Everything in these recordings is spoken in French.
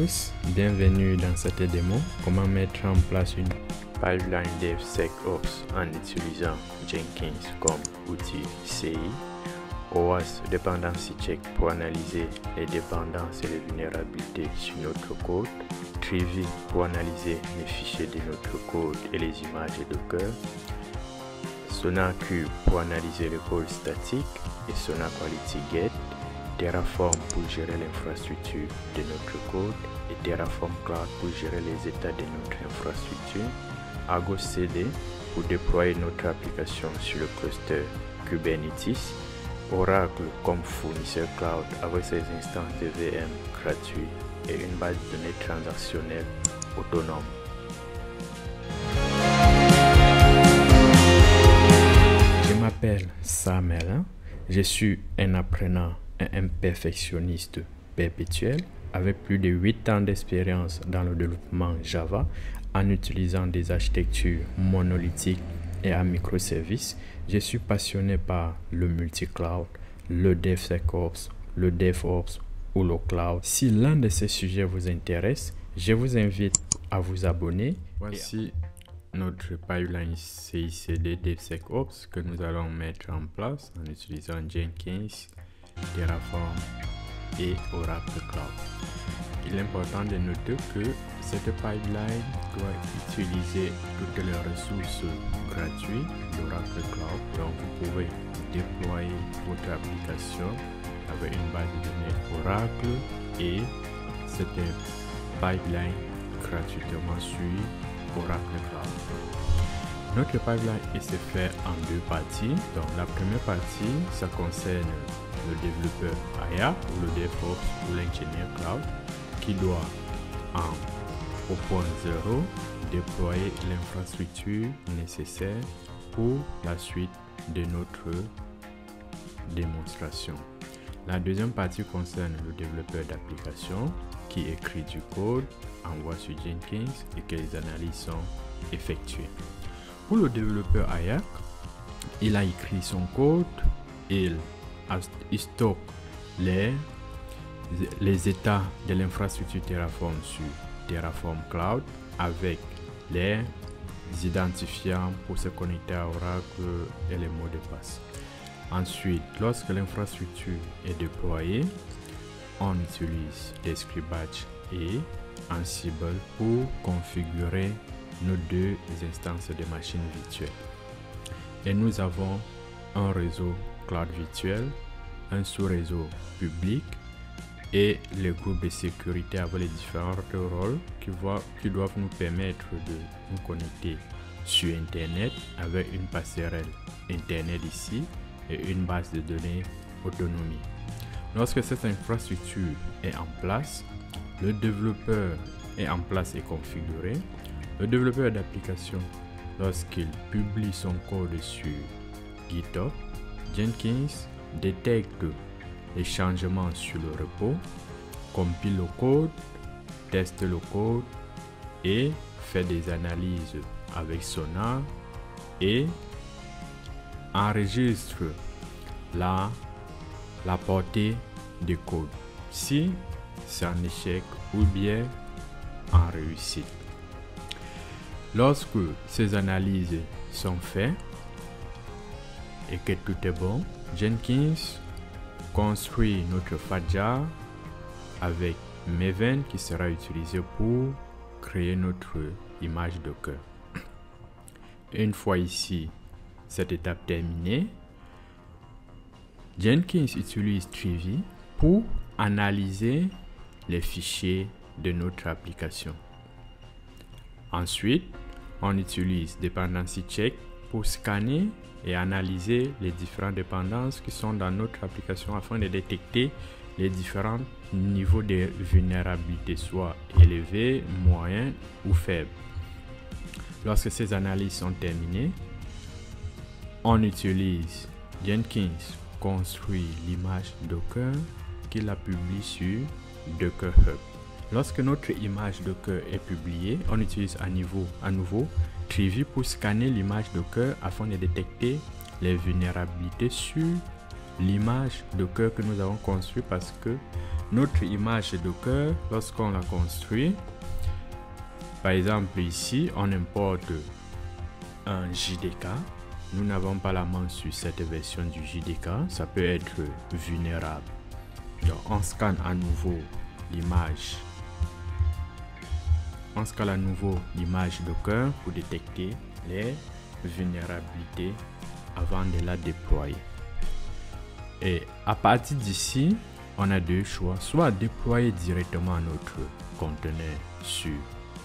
tous, bienvenue dans cette démo. Comment mettre en place une pipeline DevSecOps en utilisant Jenkins comme outil CI, OWASP Dependency Check pour analyser les dépendances et les vulnérabilités sur notre code, Trivy pour analyser les fichiers de notre code et les images Docker, SonarQube pour analyser le code statique et SonarQualityGate, Terraform pour gérer l'infrastructure de notre code et Terraform Cloud pour gérer les états de notre infrastructure, Argo CD pour déployer notre application sur le cluster Kubernetes, Oracle comme fournisseur cloud avec ses instances de VM gratuits et une base de données transactionnelle autonome. Je m'appelle Samuel, je suis un apprenant et un perfectionniste perpétuel avec plus de 8 ans d'expérience dans le développement Java en utilisant des architectures monolithiques et à microservices. Je suis passionné par le multi-cloud, le DevSecOps, le DevOps ou le cloud. Si l'un de ces sujets vous intéresse, je vous invite à vous abonner. Voici notre pipeline CI/CD DevSecOps que nous allons mettre en place en utilisant Jenkins, Terraform et Oracle Cloud. Il est important de noter que cette pipeline doit utiliser toutes les ressources gratuites d'Oracle Cloud. Donc vous pouvez déployer votre application avec une base de données Oracle et cette pipeline gratuitement sur Oracle Cloud. Notre pipeline se fait en deux parties. Donc la première partie, ça concerne le développeur AIA ou le DevOps ou l'ingénieur cloud qui doit au point 0 déployer l'infrastructure nécessaire pour la suite de notre démonstration. La deuxième partie concerne le développeur d'application qui écrit du code, envoie sur Jenkins et que les analyses sont effectuées. Pour le développeur AIA, il a écrit son code, il stocke les états de l'infrastructure Terraform sur Terraform Cloud avec les identifiants pour se connecter à Oracle et les mots de passe. Ensuite, lorsque l'infrastructure est déployée, on utilise des script batch et Ansible pour configurer nos deux instances de machines virtuelles. Et nous avons un réseau cloud virtuel, un sous-réseau public et les groupes de sécurité avec les différents rôles qui doivent nous permettre de nous connecter sur Internet avec une passerelle Internet ici et une base de données autonomie. Lorsque cette infrastructure est en place, le développeur est en place et configuré. Le développeur d'application, lorsqu'il publie son code sur GitHub, Jenkins détecte les changements sur le repo, compile le code, teste le code et fait des analyses avec Sonar et enregistre la portée du code si c'est un échec ou bien en réussite. Lorsque ces analyses sont faites et que tout est bon, Jenkins construit notre FATJAR avec Maven qui sera utilisé pour créer notre image Docker. Une fois ici cette étape terminée, Jenkins utilise Trivy pour analyser les fichiers de notre application. Ensuite, on utilise Dependency Check pour scanner et analyser les différentes dépendances qui sont dans notre application afin de détecter les différents niveaux de vulnérabilité, soit élevés, moyens ou faibles. Lorsque ces analyses sont terminées, on utilise Jenkins construit l'image Docker qu'il la publie sur Docker Hub. Lorsque notre image Docker est publiée, on utilise à nouveau Trivy pour scanner l'image Docker afin de détecter les vulnérabilités sur l'image Docker que nous avons construite parce que notre image Docker, lorsqu'on la construit, par exemple ici, on importe un JDK. Nous n'avons pas la main sur cette version du JDK, ça peut être vulnérable. Donc on scanne à nouveau l'image. On scanne à nouveau l'image Docker pour détecter les vulnérabilités avant de la déployer. Et à partir d'ici, on a deux choix, soit déployer directement notre conteneur sur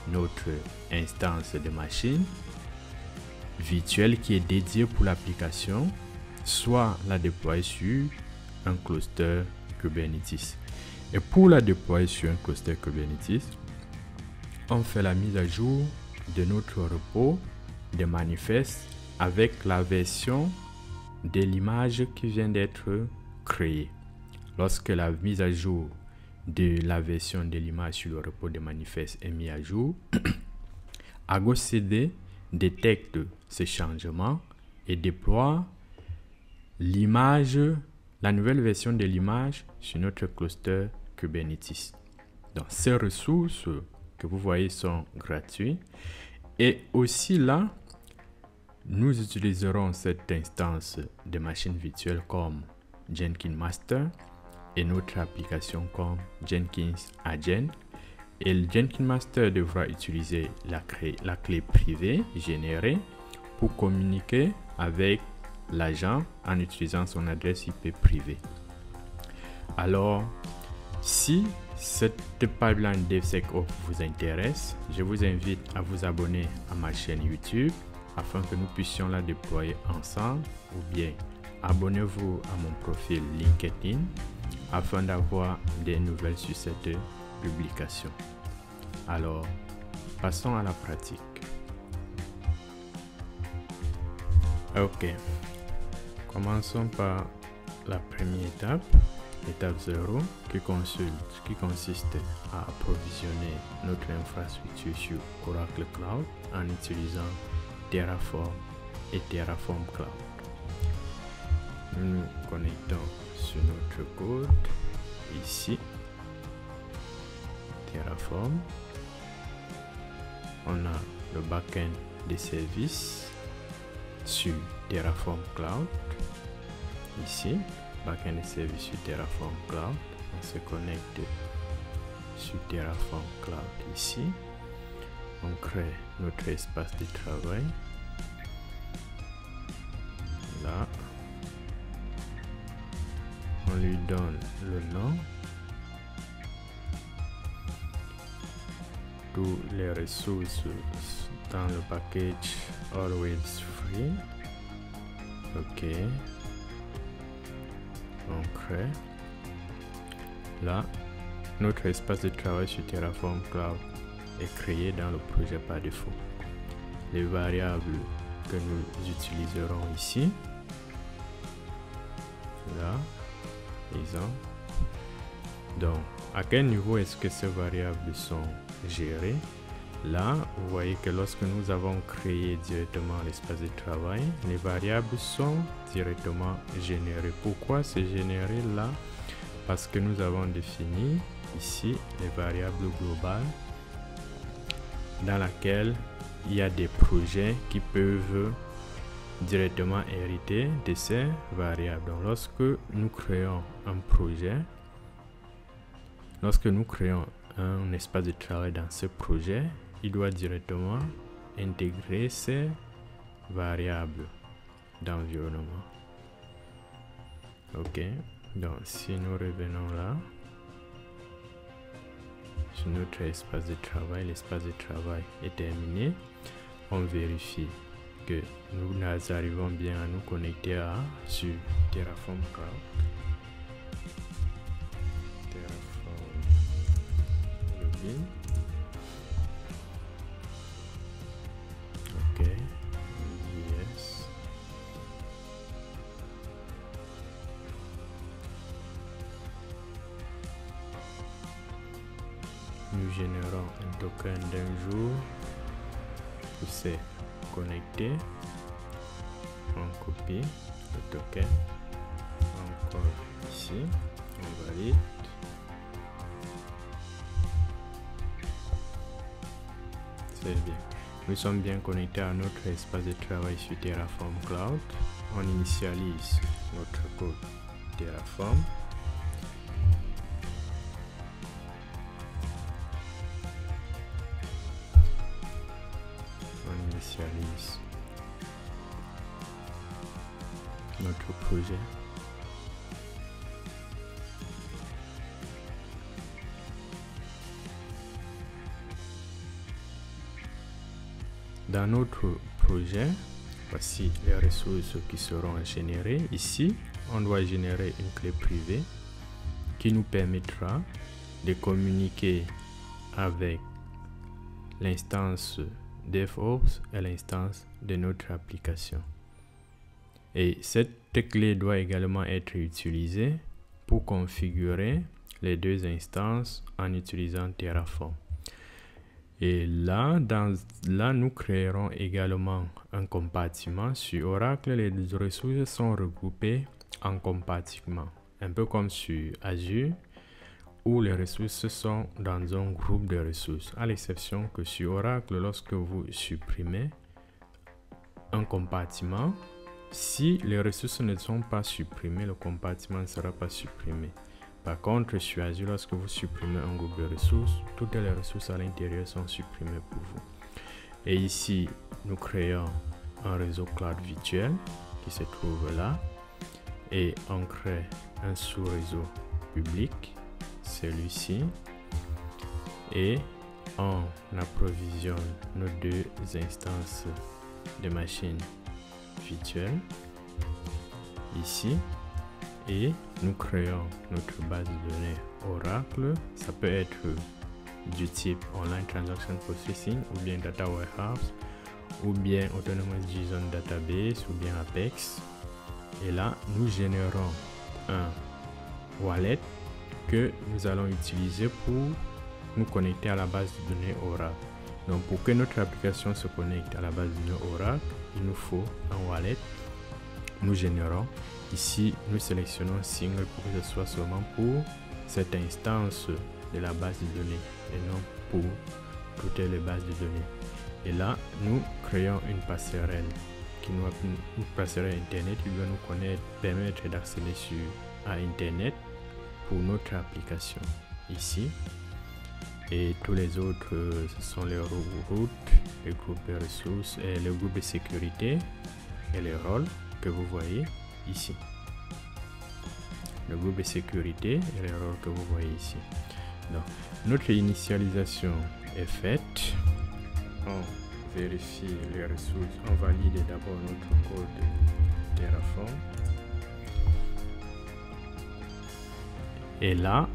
notre instance de machine virtuelle qui est dédiée pour l'application, soit la déployer sur un cluster Kubernetes. Et pour la déployer sur un cluster Kubernetes, on fait la mise à jour de notre repos de manifeste avec la version de l'image qui vient d'être créée. Lorsque la mise à jour de la version de l'image sur le repos de manifeste est mise à jour, Argo CD détecte ce changement et déploie l'image, la nouvelle version de l'image sur notre cluster Kubernetes. Donc ces ressources que vous voyez sont gratuites. Et aussi là, nous utiliserons cette instance de machine virtuelle comme Jenkins Master et notre application comme Jenkins Agent. Et le Jenkins Master devra utiliser la clé privée générée pour communiquer avec l'agent en utilisant son adresse IP privée. Alors, si cette pipeline DevSecOps vous intéresse, je vous invite à vous abonner à ma chaîne YouTube afin que nous puissions la déployer ensemble, ou bien abonnez-vous à mon profil LinkedIn afin d'avoir des nouvelles sur cette publication. Alors, passons à la pratique. Ok, commençons par la première étape, étape 0, qui consiste à approvisionner notre infrastructure sur Oracle Cloud en utilisant Terraform et Terraform Cloud. Nous nous connectons sur notre code ici, Terraform. On a le backend des services sur Terraform Cloud. Ici, backend des services sur Terraform Cloud. On se connecte sur Terraform Cloud ici. On crée notre espace de travail. Là, on lui donne le nom. Toutes les ressources dans le package Always Free. Ok. On crée. Là, notre espace de travail sur Terraform Cloud est créé dans le projet par défaut. Les variables que nous utiliserons ici. Là, exemple. Donc, à quel niveau est-ce que ces variables sont gérées? Là, vous voyez que lorsque nous avons créé directement l'espace de travail, les variables sont directement générées. Pourquoi c'est généré là? Parce que nous avons défini ici les variables globales dans laquelle il y a des projets qui peuvent directement hériter de ces variables. Donc, lorsque nous créons un projet, lorsque nous créons un espace de travail dans ce projet, il doit directement intégrer ces variables d'environnement. Ok, donc si nous revenons là, sur notre espace de travail, l'espace de travail est terminé. On vérifie que nous arrivons bien à nous connecter sur Terraform Cloud. Terraform login. Ok, yes. Nous générons un token d'un jour pour se connecter. On copie le token encore ici, on valide, C'est bien. Nous sommes bien connectés à notre espace de travail sur Terraform Cloud. On initialise notre code Terraform. On initialise notre projet. Dans notre projet, voici les ressources qui seront générées. Ici, on doit générer une clé privée qui nous permettra de communiquer avec l'instance DevOps et l'instance de notre application. Et cette clé doit également être utilisée pour configurer les deux instances en utilisant Terraform. Et là, nous créerons également un compartiment. Sur Oracle, les ressources sont regroupées en compartiments, un peu comme sur Azure, où les ressources sont dans un groupe de ressources, à l'exception que sur Oracle, lorsque vous supprimez un compartiment, si les ressources ne sont pas supprimées, le compartiment ne sera pas supprimé. Par contre, sur Azure, lorsque vous supprimez un groupe de ressources, toutes les ressources à l'intérieur sont supprimées pour vous. Et ici, nous créons un réseau cloud virtuel qui se trouve là. Et on crée un sous-réseau public, celui-ci. Et on approvisionne nos deux instances de machines virtuelles ici. Et nous créons notre base de données Oracle. Ça peut être du type Online Transaction Processing ou bien Data Warehouse ou bien Autonomous JSON Database ou bien Apex. Et là, nous générons un wallet que nous allons utiliser pour nous connecter à la base de données Oracle. Donc, pour que notre application se connecte à la base de données Oracle, il nous faut un wallet. Nous générons. Ici, nous sélectionnons single pour que ce soit seulement pour cette instance de la base de données et non pour toutes les bases de données. Et là, nous créons une passerelle une passerelle Internet qui va nous permettre d'accéder à Internet pour notre application ici. Et tous les autres, ce sont les routes, les groupes de ressources et les groupes de sécurité et les rôles que vous voyez ici. Le groupe de sécurité et les rôles que vous voyez ici. Donc, notre initialisation est faite. On vérifie les ressources. On valide d'abord notre code Terraform. Et là,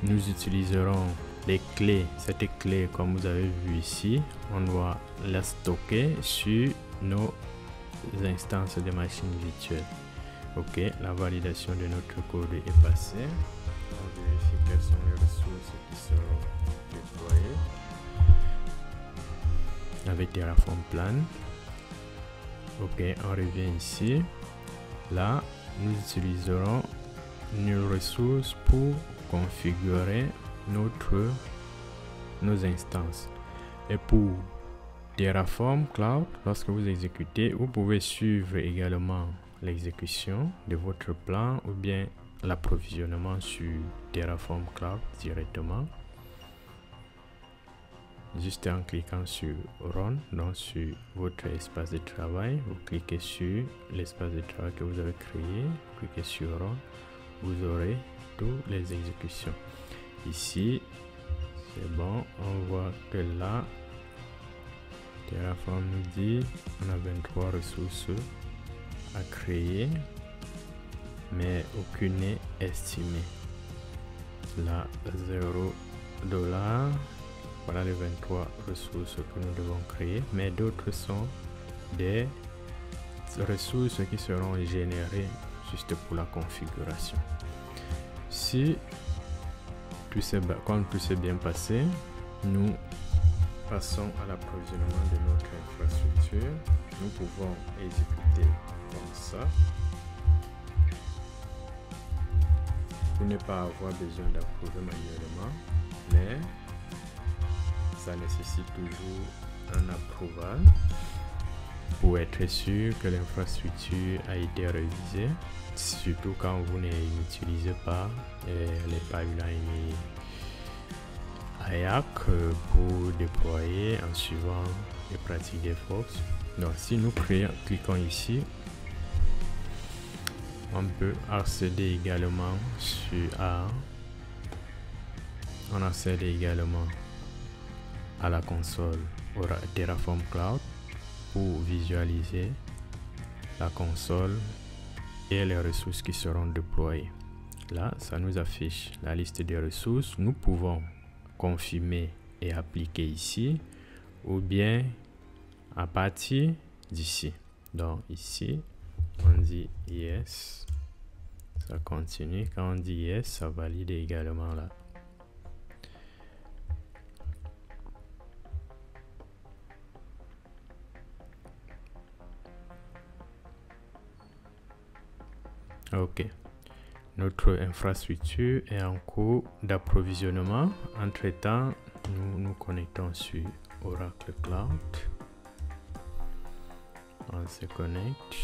nous utiliserons les clés. Cette clé, comme vous avez vu ici, on doit la stocker sur nos instances de machines virtuelles. Ok, la validation de notre code est passée. On vérifie quelles sont les ressources qui seront déployées avec Terraform Plan. Ok, on revient ici. Là, nous utiliserons nos ressources pour configurer nos instances. Et pour Terraform Cloud, lorsque vous exécutez, vous pouvez suivre également l'exécution de votre plan ou bien l'approvisionnement sur Terraform Cloud directement. Juste en cliquant sur Run, donc sur votre espace de travail, vous cliquez sur l'espace de travail que vous avez créé, cliquez sur Run, vous aurez toutes les exécutions. Ici, c'est bon, on voit que là, Terraform nous dit on a 23 ressources à créer, mais aucune n'est estimée. Là, $0. Voilà les 23 ressources que nous devons créer, mais d'autres sont des ressources qui seront générées juste pour la configuration. Si comme tout s'est bien passé, nous passons à l'approvisionnement de notre infrastructure. Nous pouvons exécuter comme ça pour ne pas avoir besoin d'approuver manuellement, mais ça nécessite toujours un approval pour être sûr que l'infrastructure a été révisée, surtout quand vous n'utilisez pas les pipelines IAC pour déployer en suivant les pratiques DevOps. Donc si nous cliquons ici, on peut accéder également sur on accède également à la console Terraform Cloud pour visualiser la console et les ressources qui seront déployées. Là, ça nous affiche la liste des ressources. Nous pouvons confirmer et appliquer ici ou bien à partir d'ici. Donc ici, on dit yes, ça continue. Quand on dit yes, ça valide également là. Ok, notre infrastructure est en cours d'approvisionnement. Entre-temps, nous nous connectons sur Oracle Cloud. On se connecte,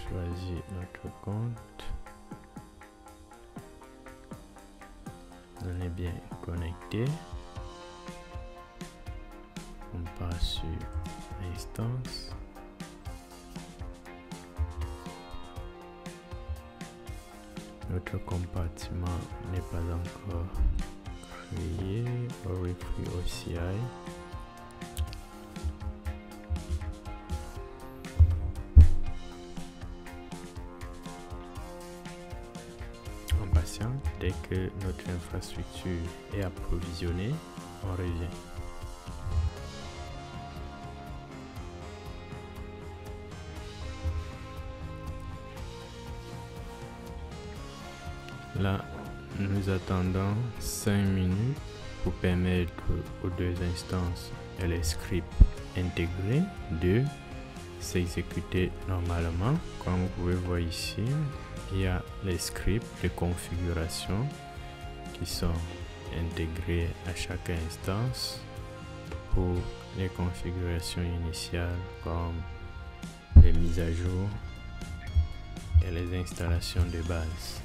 choisit notre compte. On est bien connecté. On passe sur instance. Notre compartiment n'est pas encore créé. Orifree OCI. On patiente. Dès que notre infrastructure est approvisionnée, on revient. Là, nous attendons 5 minutes pour permettre aux deux instances et les scripts intégrés de s'exécuter normalement. Comme vous pouvez voir ici, il y a les scripts de configuration qui sont intégrés à chaque instance pour les configurations initiales comme les mises à jour et les installations de base.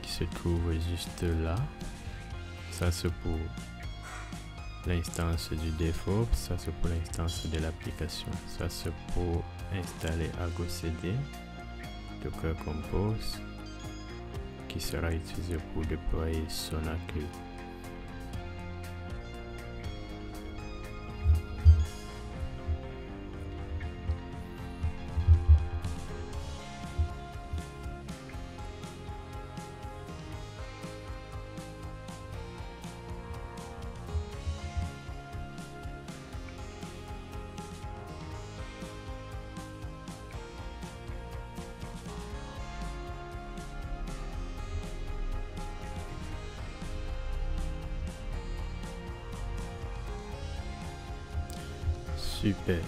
Se trouve juste là. Ça c'est pour l'instance du DevOps, ça c'est pour l'instance de l'application, ça c'est pour installer Argo CD, Docker Compose qui sera utilisé pour déployer SonarQube. Super.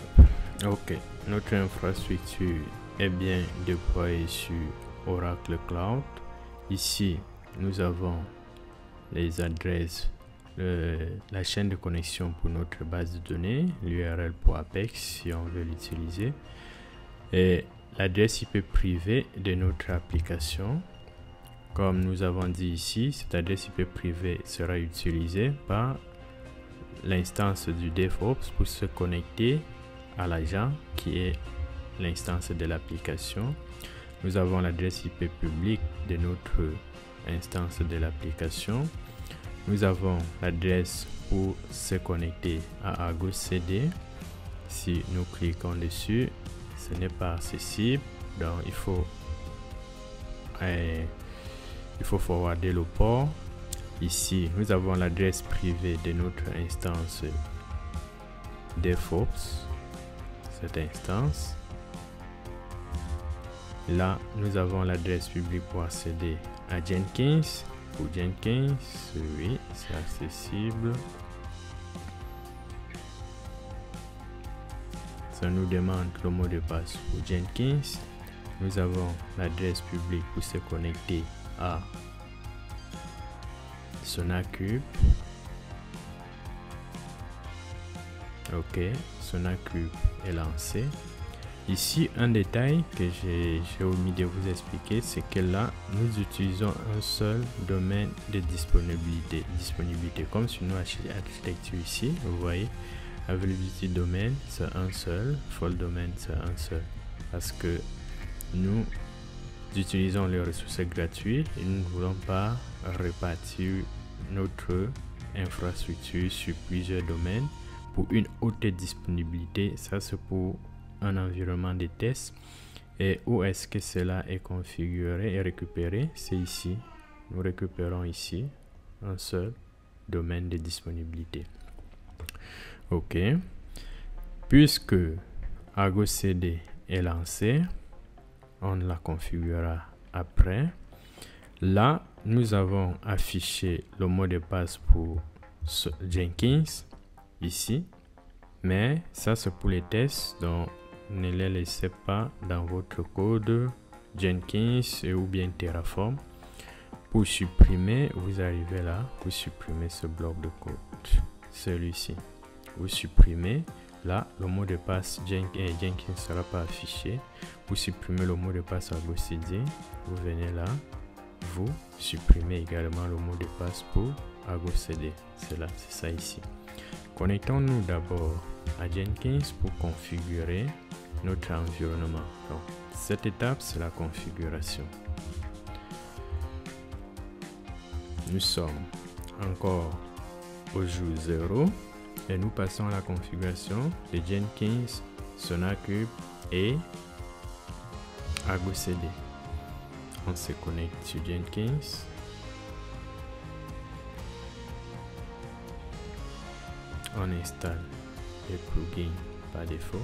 Ok, notre infrastructure est bien déployée sur Oracle Cloud. Ici, nous avons les adresses, la chaîne de connexion pour notre base de données, l'URL pour Apex si on veut l'utiliser, et l'adresse IP privée de notre application. Comme nous avons dit ici, cette adresse IP privée sera utilisée par l'instance du DevOps pour se connecter à l'agent qui est l'instance de l'application. Nous avons l'adresse IP publique de notre instance de l'application. Nous avons l'adresse pour se connecter à Argo CD. Si nous cliquons dessus, ce n'est pas accessible, donc il faut forwarder le port. Ici, nous avons l'adresse privée de notre instance DevOps, cette instance. Là, nous avons l'adresse publique pour accéder à Jenkins. Pour Jenkins, oui, c'est accessible. Ça nous demande le mot de passe pour Jenkins. Nous avons l'adresse publique pour se connecter à SonarQube. Ok, SonarCube est lancé. Ici, un détail que j'ai omis de vous expliquer, c'est que là, nous utilisons un seul domaine de disponibilité. Comme sur nos architectures ici, vous voyez, availability domaine, c'est un seul, fall domaine, c'est un seul. Parce que nous utilisons les ressources gratuites et nous ne voulons pas répartir notre infrastructure sur plusieurs domaines pour une haute disponibilité. Ça, c'est pour un environnement de test. Et où est-ce que cela est configuré et récupéré? C'est ici. Nous récupérons ici un seul domaine de disponibilité. Ok. Puisque Argo CD est lancé, on la configurera après. Là, nous avons affiché le mot de passe pour Jenkins ici, mais ça c'est pour les tests, donc ne les laissez pas dans votre code Jenkins ou bien Terraform. Pour supprimer, vous arrivez là, vous supprimez ce bloc de code, celui-ci. Vous supprimez, là le mot de passe Jenkins ne sera pas affiché. Vous supprimez le mot de passe Argo CD, vous venez là, vous supprimez également le mot de passe pour Argo CD. C'est là, c'est ça ici. Connectons-nous d'abord à Jenkins pour configurer notre environnement. Donc, cette étape, c'est la configuration. Nous sommes encore au jour 0 et nous passons à la configuration de Jenkins, SonarCube et Argo CD. On se connecte sur Jenkins. On installe les plugins par défaut.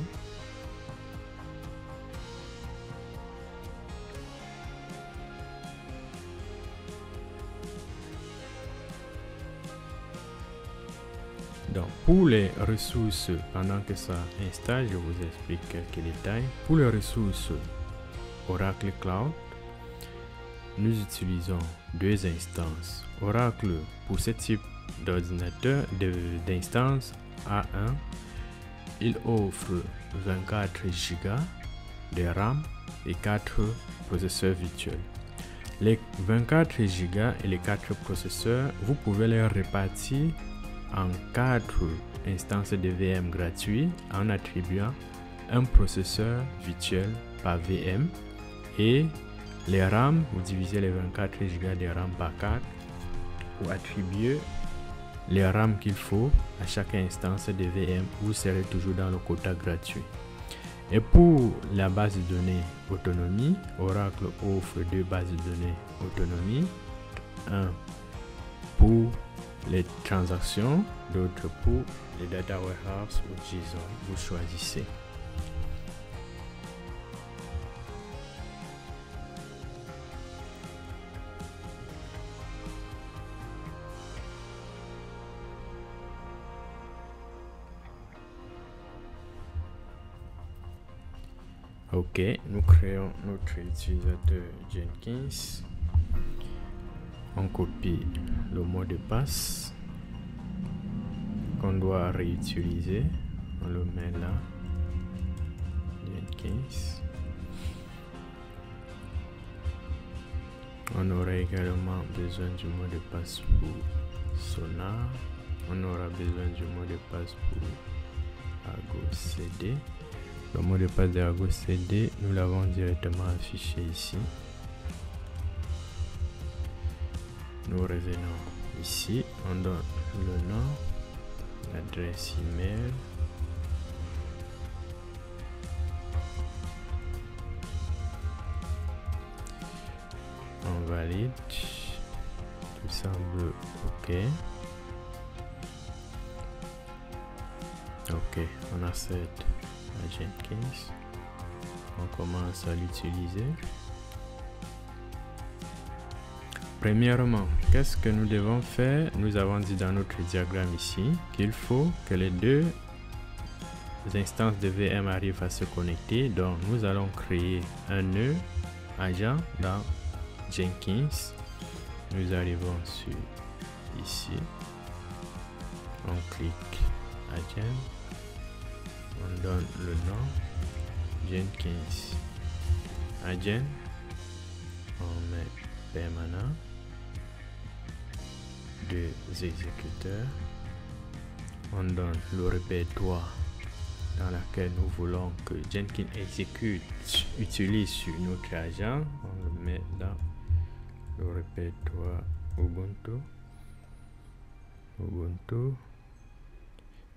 Donc, pour les ressources, pendant que ça installe, je vous explique quelques détails. Pour les ressources Oracle Cloud, nous utilisons deux instances. Oracle, pour ce type d'ordinateur d'instance A1, il offre 24 Go de RAM et 4 processeurs virtuels. Les 24 Go et les 4 processeurs, vous pouvez les répartir en 4 instances de VM gratuits en attribuant un processeur virtuel par VM, et les RAM, vous divisez les 24 Go de RAM par 4 pour attribuer les RAM qu'il faut à chaque instance de VM. Vous serez toujours dans le quota gratuit. Et pour la base de données autonomie, Oracle offre deux bases de données autonomie, un pour les transactions, l'autre pour les data warehouse ou JSON. Vous choisissez. Ok, nous créons notre utilisateur Jenkins. On copie le mot de passe qu'on doit réutiliser. On le met là. Jenkins. On aura également besoin du mot de passe pour Sonar. On aura besoin du mot de passe pour Argo CD. Le mot de passe de Argo CD, nous l'avons directement affiché ici. Nous revenons ici, on donne le nom, l'adresse email, on valide, tout semble ok. Ok, on accède à Jenkins, on commence à l'utiliser. Premièrement, qu'est-ce que nous devons faire? Nous avons dit dans notre diagramme ici qu'il faut que les deux instances de VM arrivent à se connecter. Donc, nous allons créer un nœud agent dans Jenkins. Nous arrivons sur ici. On clique agent. On donne le nom Jenkins Agent. On met permanent. 2 exécuteurs. On donne le répertoire dans lequel nous voulons que Jenkins utilise sur notre agent. On le met dans le répertoire Ubuntu.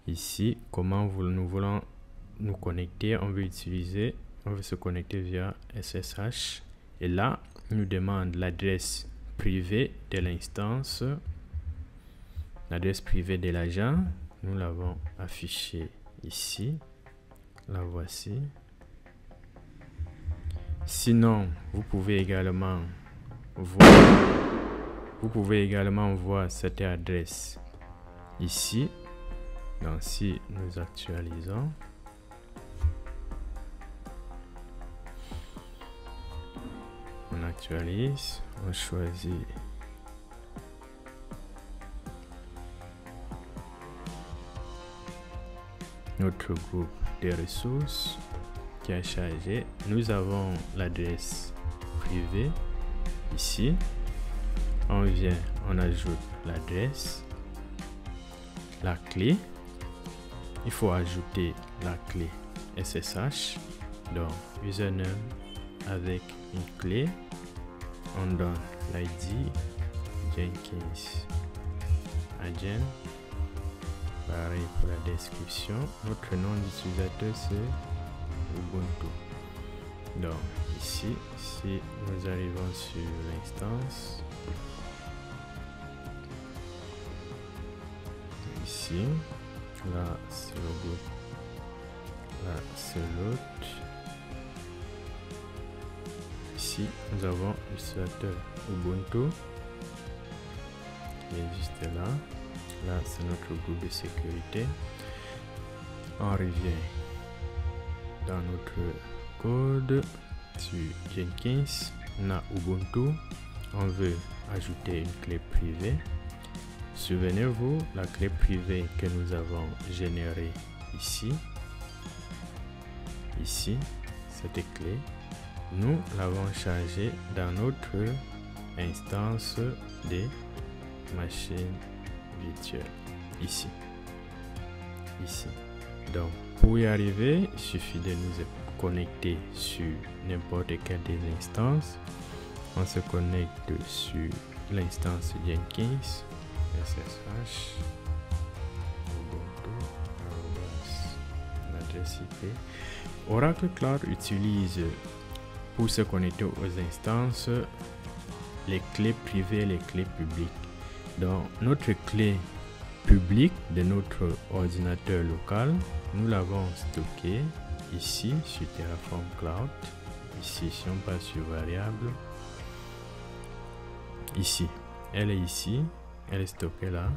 Ici, comment nous voulons nous connecter? On veut se connecter via SSH. Et là, il nous demande l'adresse privée de l'instance, l'adresse privée de l'agent. Nous l'avons affichée ici. La voici. Sinon, vous pouvez également voir cette adresse ici. Donc si nous actualisons, on actualise, on choisit notre groupe de ressources qui a chargé. Nous avons l'adresse privée ici. On vient, on ajoute l'adresse, la clé. Il faut ajouter la clé SSH. Donc username avec une clé. On donne l'ID Jenkins Agent. Pareil pour la description. Notre nom d'utilisateur c'est Ubuntu. Donc ici, si nous arrivons sur l'instance, ici, là c'est le groupe, là c'est l'autre. Ici nous avons l'utilisateur Ubuntu qui est juste là. Là c'est notre groupe de sécurité. On revient dans notre code sur Jenkins. On a Ubuntu. On veut ajouter une clé privée. Souvenez-vous, la clé privée que nous avons générée ici, cette clé, nous l'avons chargée dans notre instance des machines virtuelles ici. Donc pour y arriver, il suffit de nous connecter sur n'importe quelle des instances. On se connecte sur l'instance Jenkins SSH Ubuntu l'adresse IP. Oracle Cloud utilise pour se connecter aux instances les clés privées et les clés publiques. Donc notre clé publique de notre ordinateur local, nous l'avons stocké ici sur Terraform Cloud. Ici, si on passe sur variable, ici, elle est ici, elle est stockée là,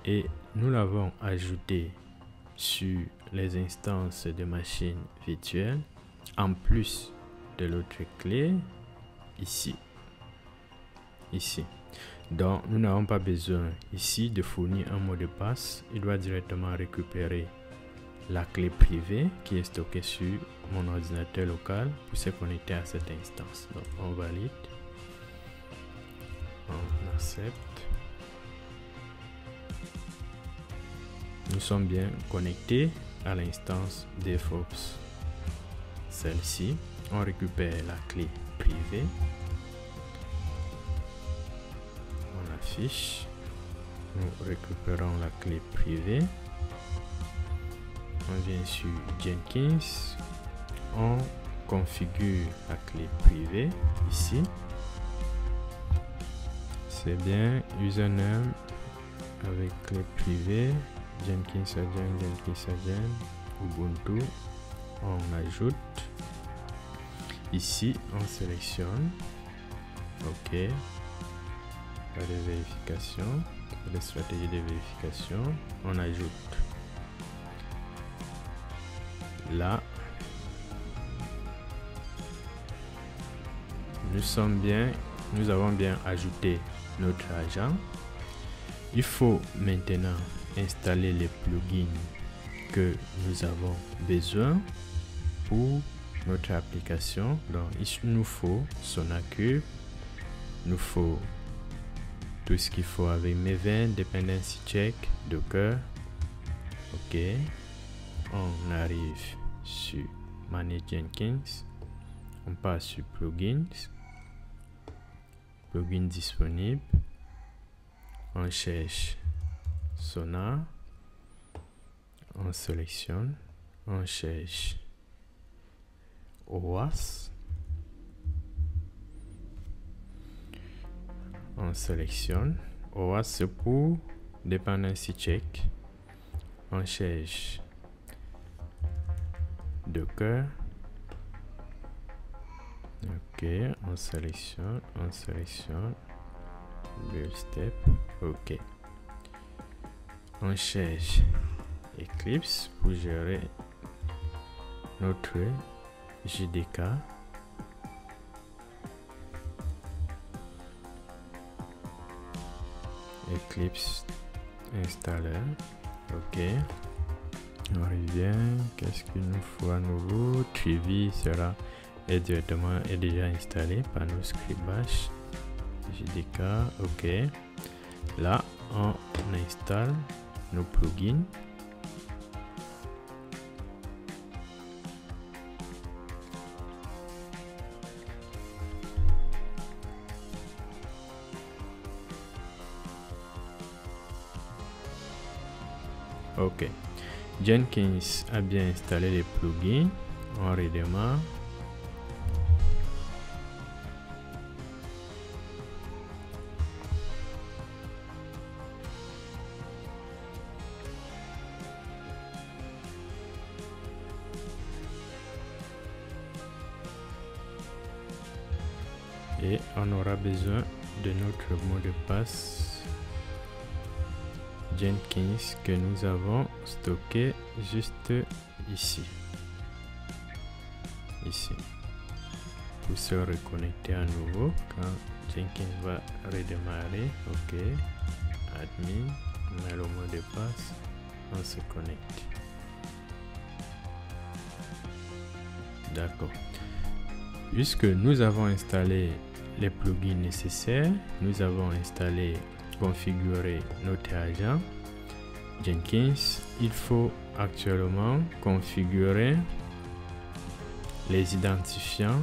et nous l'avons ajoutée sur les instances de machines virtuelles en plus de l'autre clé ici. Donc nous n'avons pas besoin ici de fournir un mot de passe. Il doit directement récupérer la clé privée qui est stockée sur mon ordinateur local pour se connecter à cette instance. Donc on valide, on accepte. Nous sommes bien connectés à l'instance DevOps. Celle-ci, on récupère la clé privée. On affiche. Nous récupérons la clé privée. On vient sur Jenkins. On configure la clé privée ici. C'est bien username avec clé privée. Jenkins Agent, Ubuntu. On ajoute. Ici, on sélectionne. OK. Pas de vérification. Les stratégies de vérification. On ajoute. Là, nous avons bien ajouté notre agent. Il faut maintenant installer les plugins que nous avons besoin pour notre application. Donc il nous faut SonarQube, nous faut tout ce qu'il faut avec Maven, Dependency Check, Docker. Ok, on arrive sur Manage Jenkins, on passe sur Plugins, plugins disponibles, on cherche Sonar, on sélectionne, on cherche OWASP, on sélectionne OWASP, c'est pour Dependency Check, on cherche Docker. Ok, on sélectionne, build step. Ok, on cherche Eclipse pour gérer notre JDK. Eclipse installer. Ok, on revient. Qu'est-ce qu'il nous faut à nouveau? Trivi sera directement est déjà installé par nos script bash JDK. Ok, là on installe nos plugins. Ok, Jenkins a bien installé les plugins. On redémarre. Et on aura besoin de notre mot de passe Jenkins que nous avons stocké juste ici. Pour se reconnecter à nouveau quand Jenkins va redémarrer. Ok, admin, on met le mot de passe, on se connecte. D'accord. Puisque nous avons installé les plugins nécessaires, nous avons installé, configuré notre agent Jenkins, il faut actuellement configurer les identifiants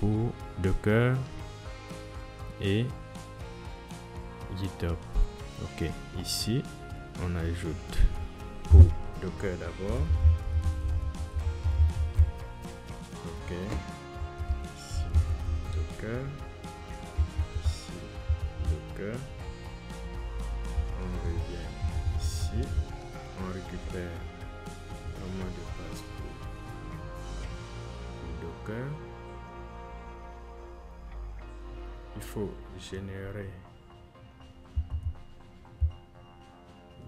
pour Docker et GitHub. Ok, ici on ajoute pour Docker d'abord. Ok, ici Docker, ici Docker, on revient ici, on récupère un mot de passe pour Docker. Il faut générer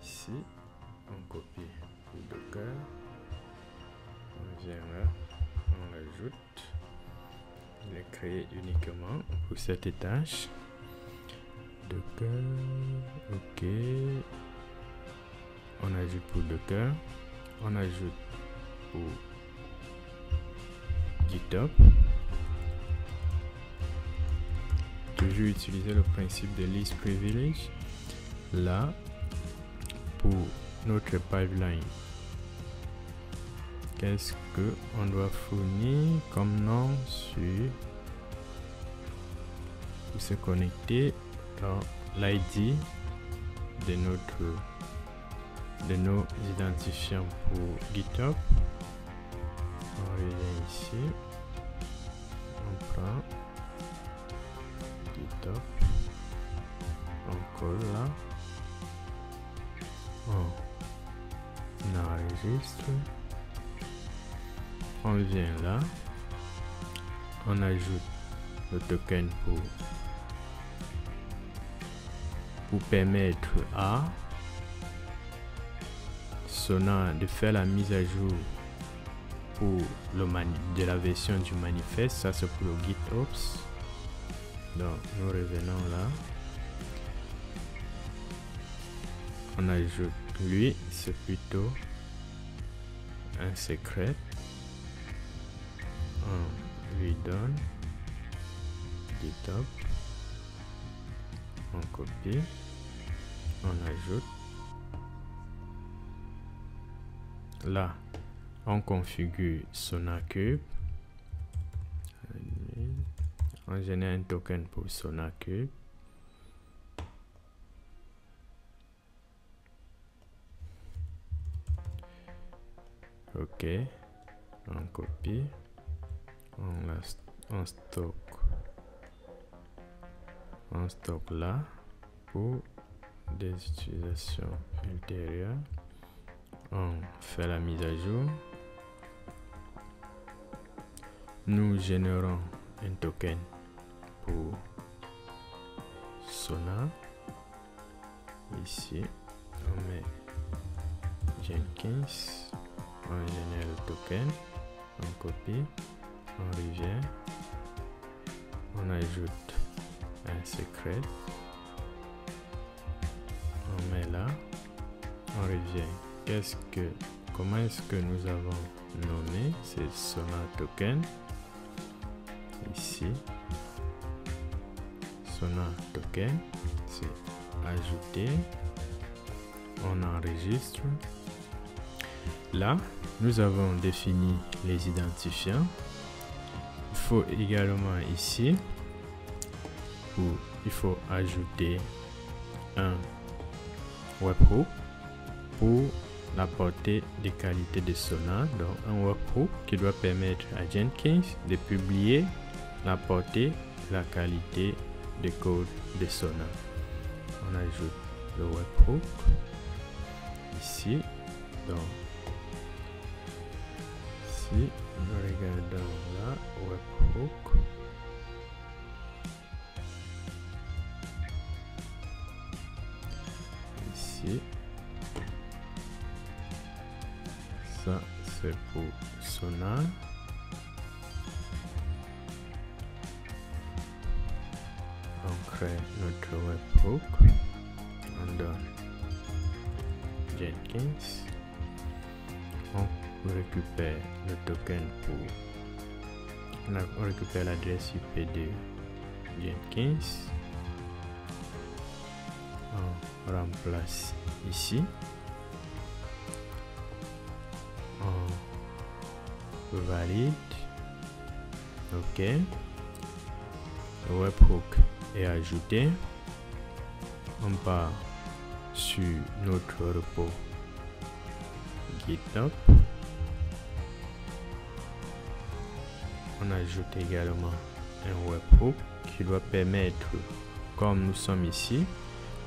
ici, on copie pour Docker, on vient là, on l'ajoute. Il est créé uniquement pour cette tâche. Docker, ok. On ajoute pour Docker, on ajoute pour GitHub. Toujours utiliser le principe de least privilege. Là, pour notre pipeline, qu'est-ce que on doit fournir comme nom pour se connecter dans l'ID de nos identifiants pour GitHub. On revient ici, on prend GitHub, on colle là, on enregistre. On vient là, on ajoute le token pour permettre à Sonar de faire la mise à jour pour de la version du manifeste. Ça c'est pour le GitOps. Donc nous revenons là, on ajoute lui, c'est plutôt un secret. On lui donne GitHub. On copie. On ajoute. Là, on configure SonarQube. On génère un token pour SonarQube. Ok, on copie, on stocke là pour des utilisations ultérieures. On fait la mise à jour. Nous générons un token pour Sonar. Ici, on met Jenkins. On génère le token, on copie, on revient, on ajoute un secret, on met là, on revient. Comment est-ce que nous avons nommé? C'est Sonar Token. Ici, Sonar Token, c'est ajouter, on enregistre. Là, nous avons défini les identifiants. Il faut également ici, il faut ajouter un webhook pour la portée des qualités de Sonar. Donc, un webhook qui doit permettre à Jenkins de publier la portée, la qualité de code de Sonar. On ajoute le webhook ici. Donc, si nous regardons là, webhook, ici, ça c'est pour Sonar. On crée notre webhook, on donne Jenkins, on récupère le token on récupère l'adresse IP de Jenkins, on remplace ici, on valide, ok, le webhook est ajouté, on part sur notre repo GitHub. On ajoute également un webhook qui doit permettre, comme nous sommes ici,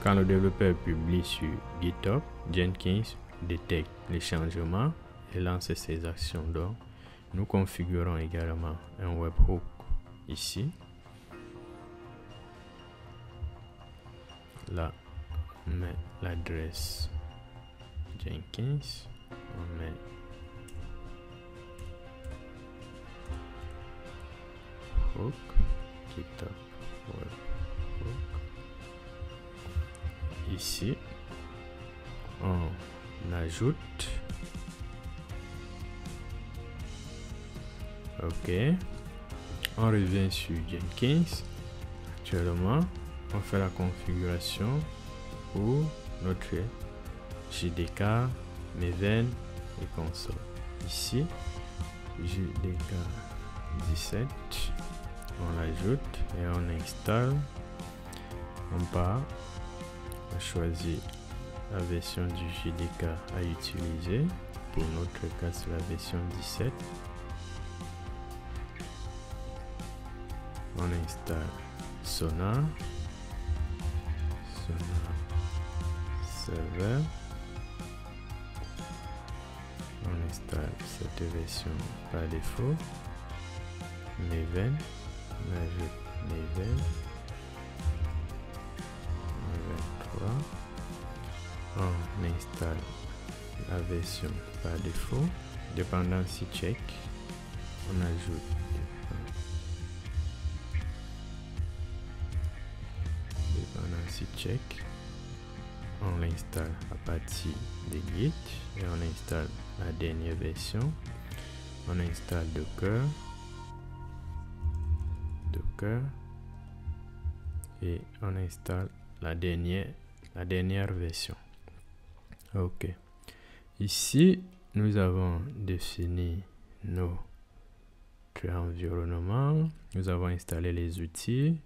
quand le développeur publie sur GitHub, Jenkins détecte les changements et lance ses actions. Donc, nous configurons également un webhook ici. Là, on met l'adresse Jenkins, on met hook, GitHub webhook. Ici, on ajoute. Ok, on revient sur Jenkins. Actuellement, on fait la configuration pour notre JDK, Maven et console. Ici, JDK 17, on l'ajoute et on installe. On part, on choisit la version du JDK à utiliser. Pour notre cas, c'est la version 17. On installe Sonar Server. On installe cette version par défaut. Maven, on ajoute Maven 3. On installe la version par défaut. Dependency check. On ajoute dependency check. on l'installe à partir de Git et on installe la dernière version. On installe Docker et on installe la dernière version. Ok, ici nous avons défini notre environnement. Nous avons installé les outils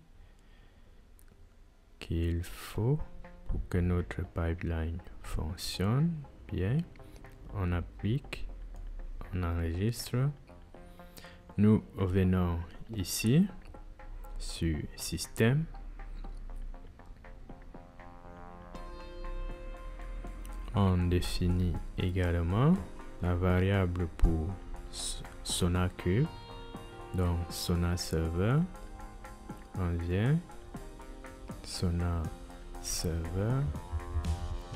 qu'il faut pour que notre pipeline fonctionne bien. On applique, on enregistre. Nous revenons ici sur Système. On définit également la variable pour SonarQube, donc Sonar Server. On vient Sonar Server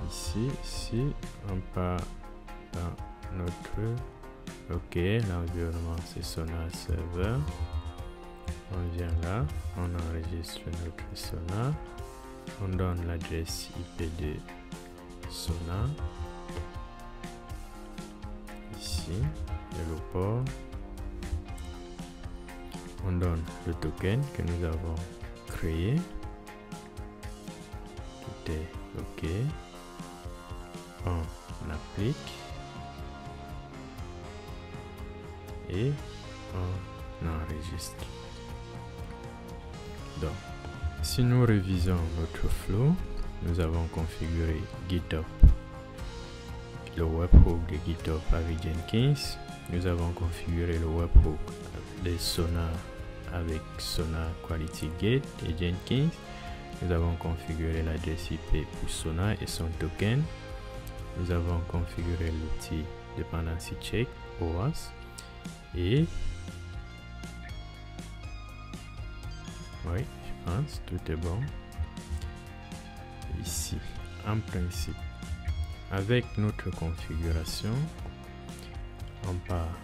ici, on part dans notre l'environnement c'est Sonar Server. On vient là, on enregistre notre Sonar, on donne l'adresse IP de Sonar ici et le port. On donne le token que nous avons créé. Tout est OK. On applique et on enregistre. Donc, si nous révisons notre flow, nous avons configuré GitHub, le webhook de GitHub avec Jenkins. Nous avons configuré le webhook de Sonar avec Sonar Quality Gate et Jenkins. Nous avons configuré l'adresse IP pour Sonar et son token. Nous avons configuré l'outil Dependency Check OAuth et oui, je pense tout est bon. Ici, en principe, avec notre configuration, on part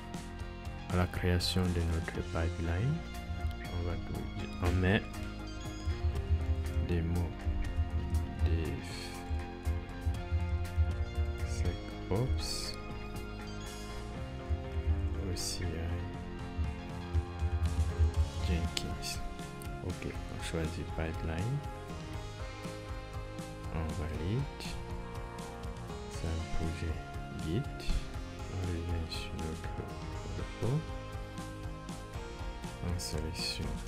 à la création de notre pipeline. On met des mots DevSecOps aussi Jenkins. Ok, on choisit pipeline, on valide. C'est un projet Git. On revient sur notre repos, on sélectionne,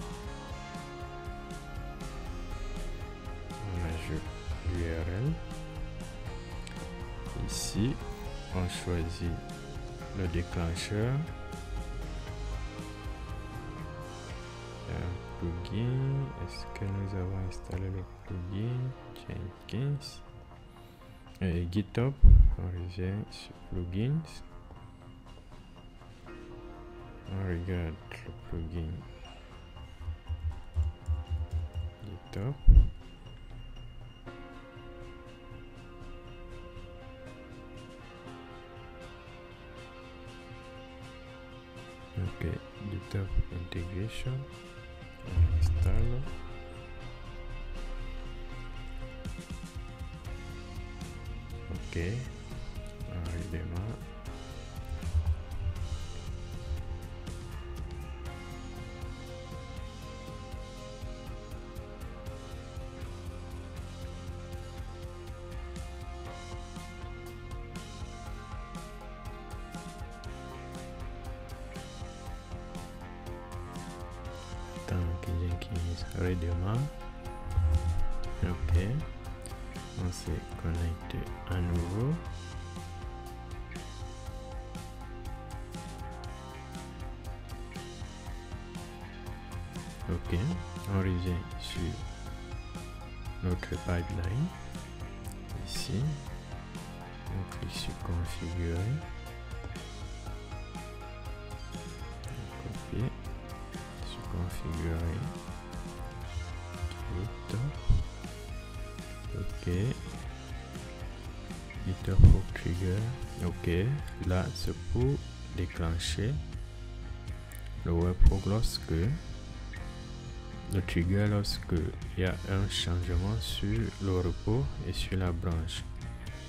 on ajoute l'URL. Ici, on choisit le déclencheur, un plugin. Est-ce que nous avons installé le plugin Jenkins et GitHub? On revient sur plugins, on regarde le plugin GitHub. Ok, GitHub Integration, on installe. Ok, on redémarre. Tant que Jenkins redémarre. Ok, on se connecte à nouveau. Ok, on revient sur notre pipeline. Ici, on clique sur configurer. On copie sur configurer. Ok, GitHub Hook Trigger. Ok, là c'est pour déclencher le webhook lorsque le trigger lorsque il y a un changement sur le repos et sur la branche.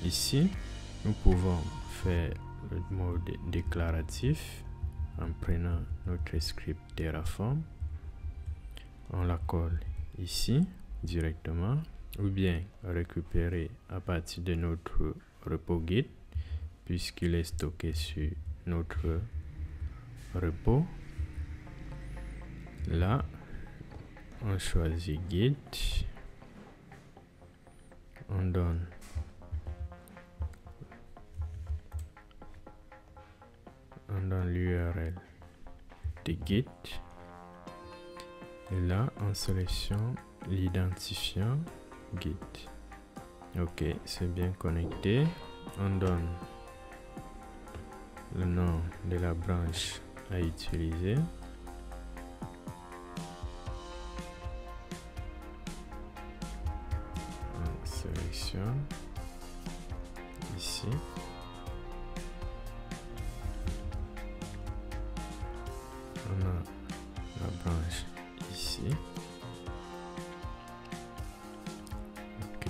Ici, nous pouvons faire le mode déclaratif en prenant notre script Terraform. On la colle ici directement, ou bien récupérer à partir de notre repos Git, puisqu'il est stocké sur notre repos. Là, on choisit Git, on donne l'URL de Git, et là on sélectionne l'identifiant Git. Ok, c'est bien connecté. On donne le nom de la branche à utiliser. On sélectionne ici. On a la branche ici. Ok.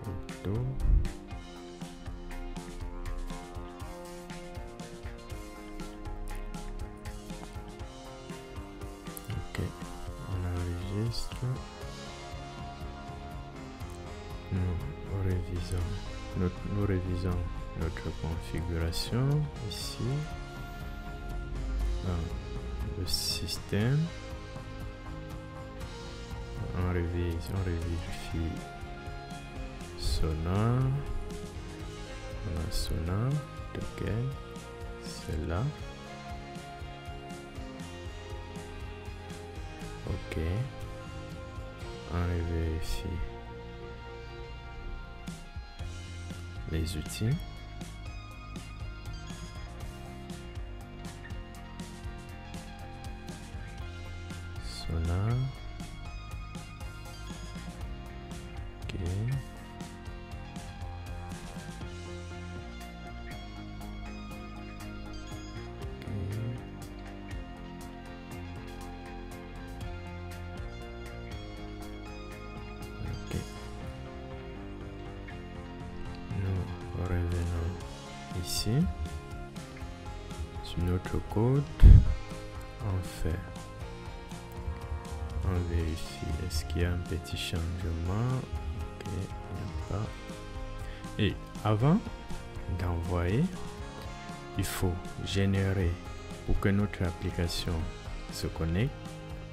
Auto. Ok. On enregistre. Nous révisons notre configuration ici. Dans le système, on vérifie Sonar. On a Sonar, token, c'est là. Ok, on vérifie les outils. Sonar. Ok. Ok. Nous revenons ici sur notre code. On vérifie, est-ce qu'il y a un petit changement? Ok, il n'y a pas. Et avant d'envoyer, il faut générer, pour que notre application se connecte,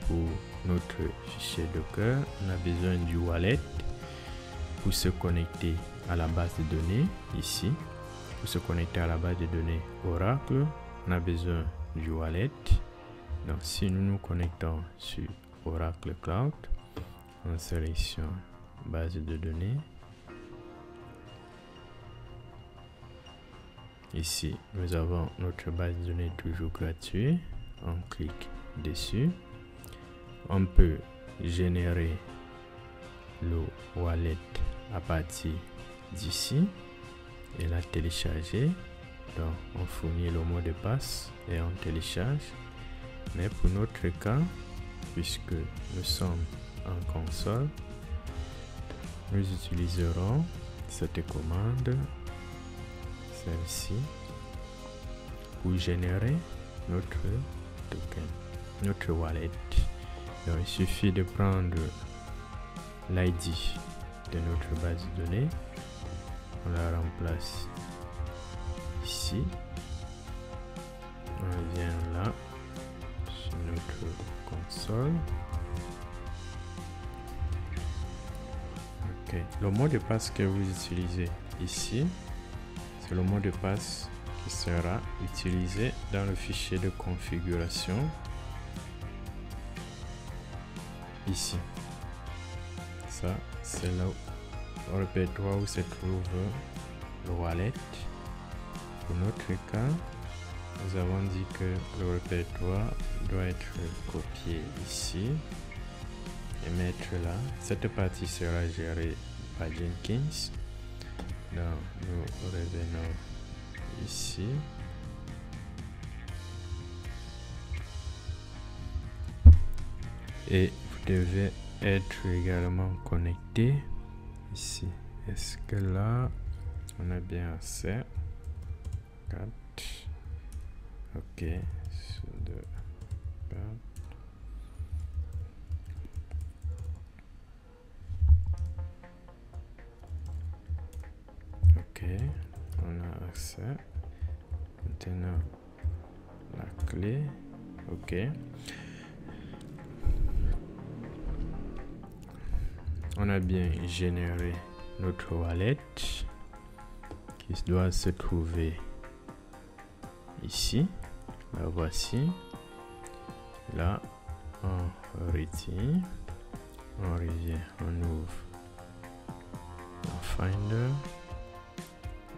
pour notre fichier Docker, on a besoin du wallet pour se connecter à la base de données. Ici, pour se connecter à la base de données Oracle, on a besoin du wallet. Donc si nous nous connectons sur Oracle Cloud, on sélectionne base de données. Ici, nous avons notre base de données toujours gratuite. On clique dessus. On peut générer le wallet à partir d'ici et la télécharger. Donc, on fournit le mot de passe et on télécharge. Mais pour notre cas, puisque nous sommes en console, nous utiliserons cette commande, celle-ci, pour générer notre token, notre wallet. Donc, il suffit de prendre l'ID de notre base de données, on la remplace ici, on vient là sur notre console. Ok, le mot de passe que vous utilisez ici, c'est le mot de passe qui sera utilisé dans le fichier de configuration ici. Ça, c'est le répertoire où se trouve le wallet. Pour notre cas, nous avons dit que le répertoire doit être copié ici et mettre là. Cette partie sera gérée par Jenkins. Donc, nous revenons ici. Et vous devez être également connecté ici. Est-ce que là, on a bien accès? 4. Ok. Ok, on a accès. Maintenant, la clé. Ok. On a bien généré notre wallet qui doit se trouver ici. La voici. Là, on retire. On revient, on ouvre en Finder.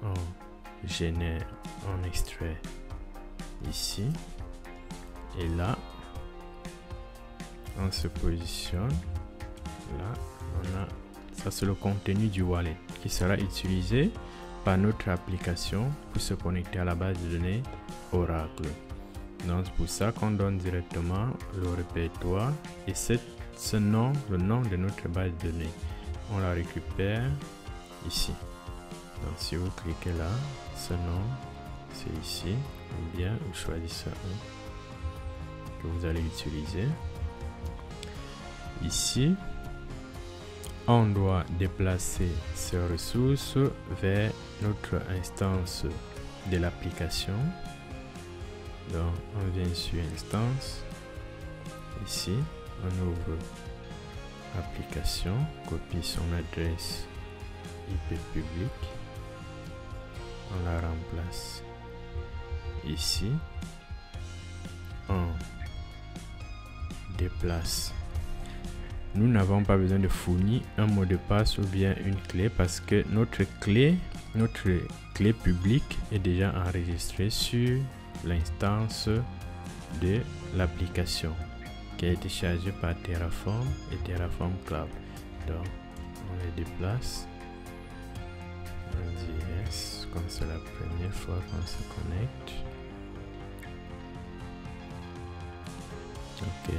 On génère, on extrait ici. Et là, on se positionne. Là, on a ça, c'est le contenu du wallet qui sera utilisé par notre application pour se connecter à la base de données Oracle. Donc c'est pour ça qu'on donne directement le répertoire et ce nom, le nom de notre base de données, on la récupère ici. Donc si vous cliquez là, ce nom c'est ici, ou bien vous choisissez un que vous allez utiliser. Ici, on doit déplacer ces ressources vers notre instance de l'application. Donc, on vient sur instance. Ici, on ouvre application, copie son adresse IP publique. On la remplace ici. On déplace. Nous n'avons pas besoin de fournir un mot de passe ou bien une clé parce que notre clé publique est déjà enregistrée sur l'instance de l'application qui a été chargée par Terraform et Terraform Cloud. Donc, on les déplace. On dit yes, comme c'est la première fois qu'on se connecte. Ok.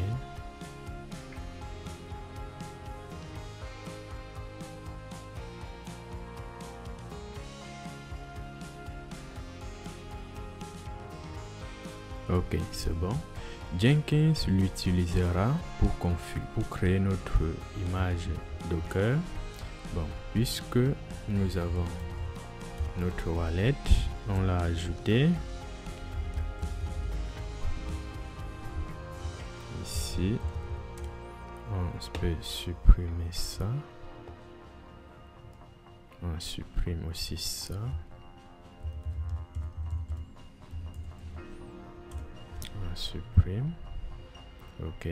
Ok, c'est bon. Jenkins l'utilisera pour créer notre image Docker. Bon, puisque nous avons notre wallet, on l'a ajouté ici. On peut supprimer ça. On supprime aussi ça. Supprime. Ok.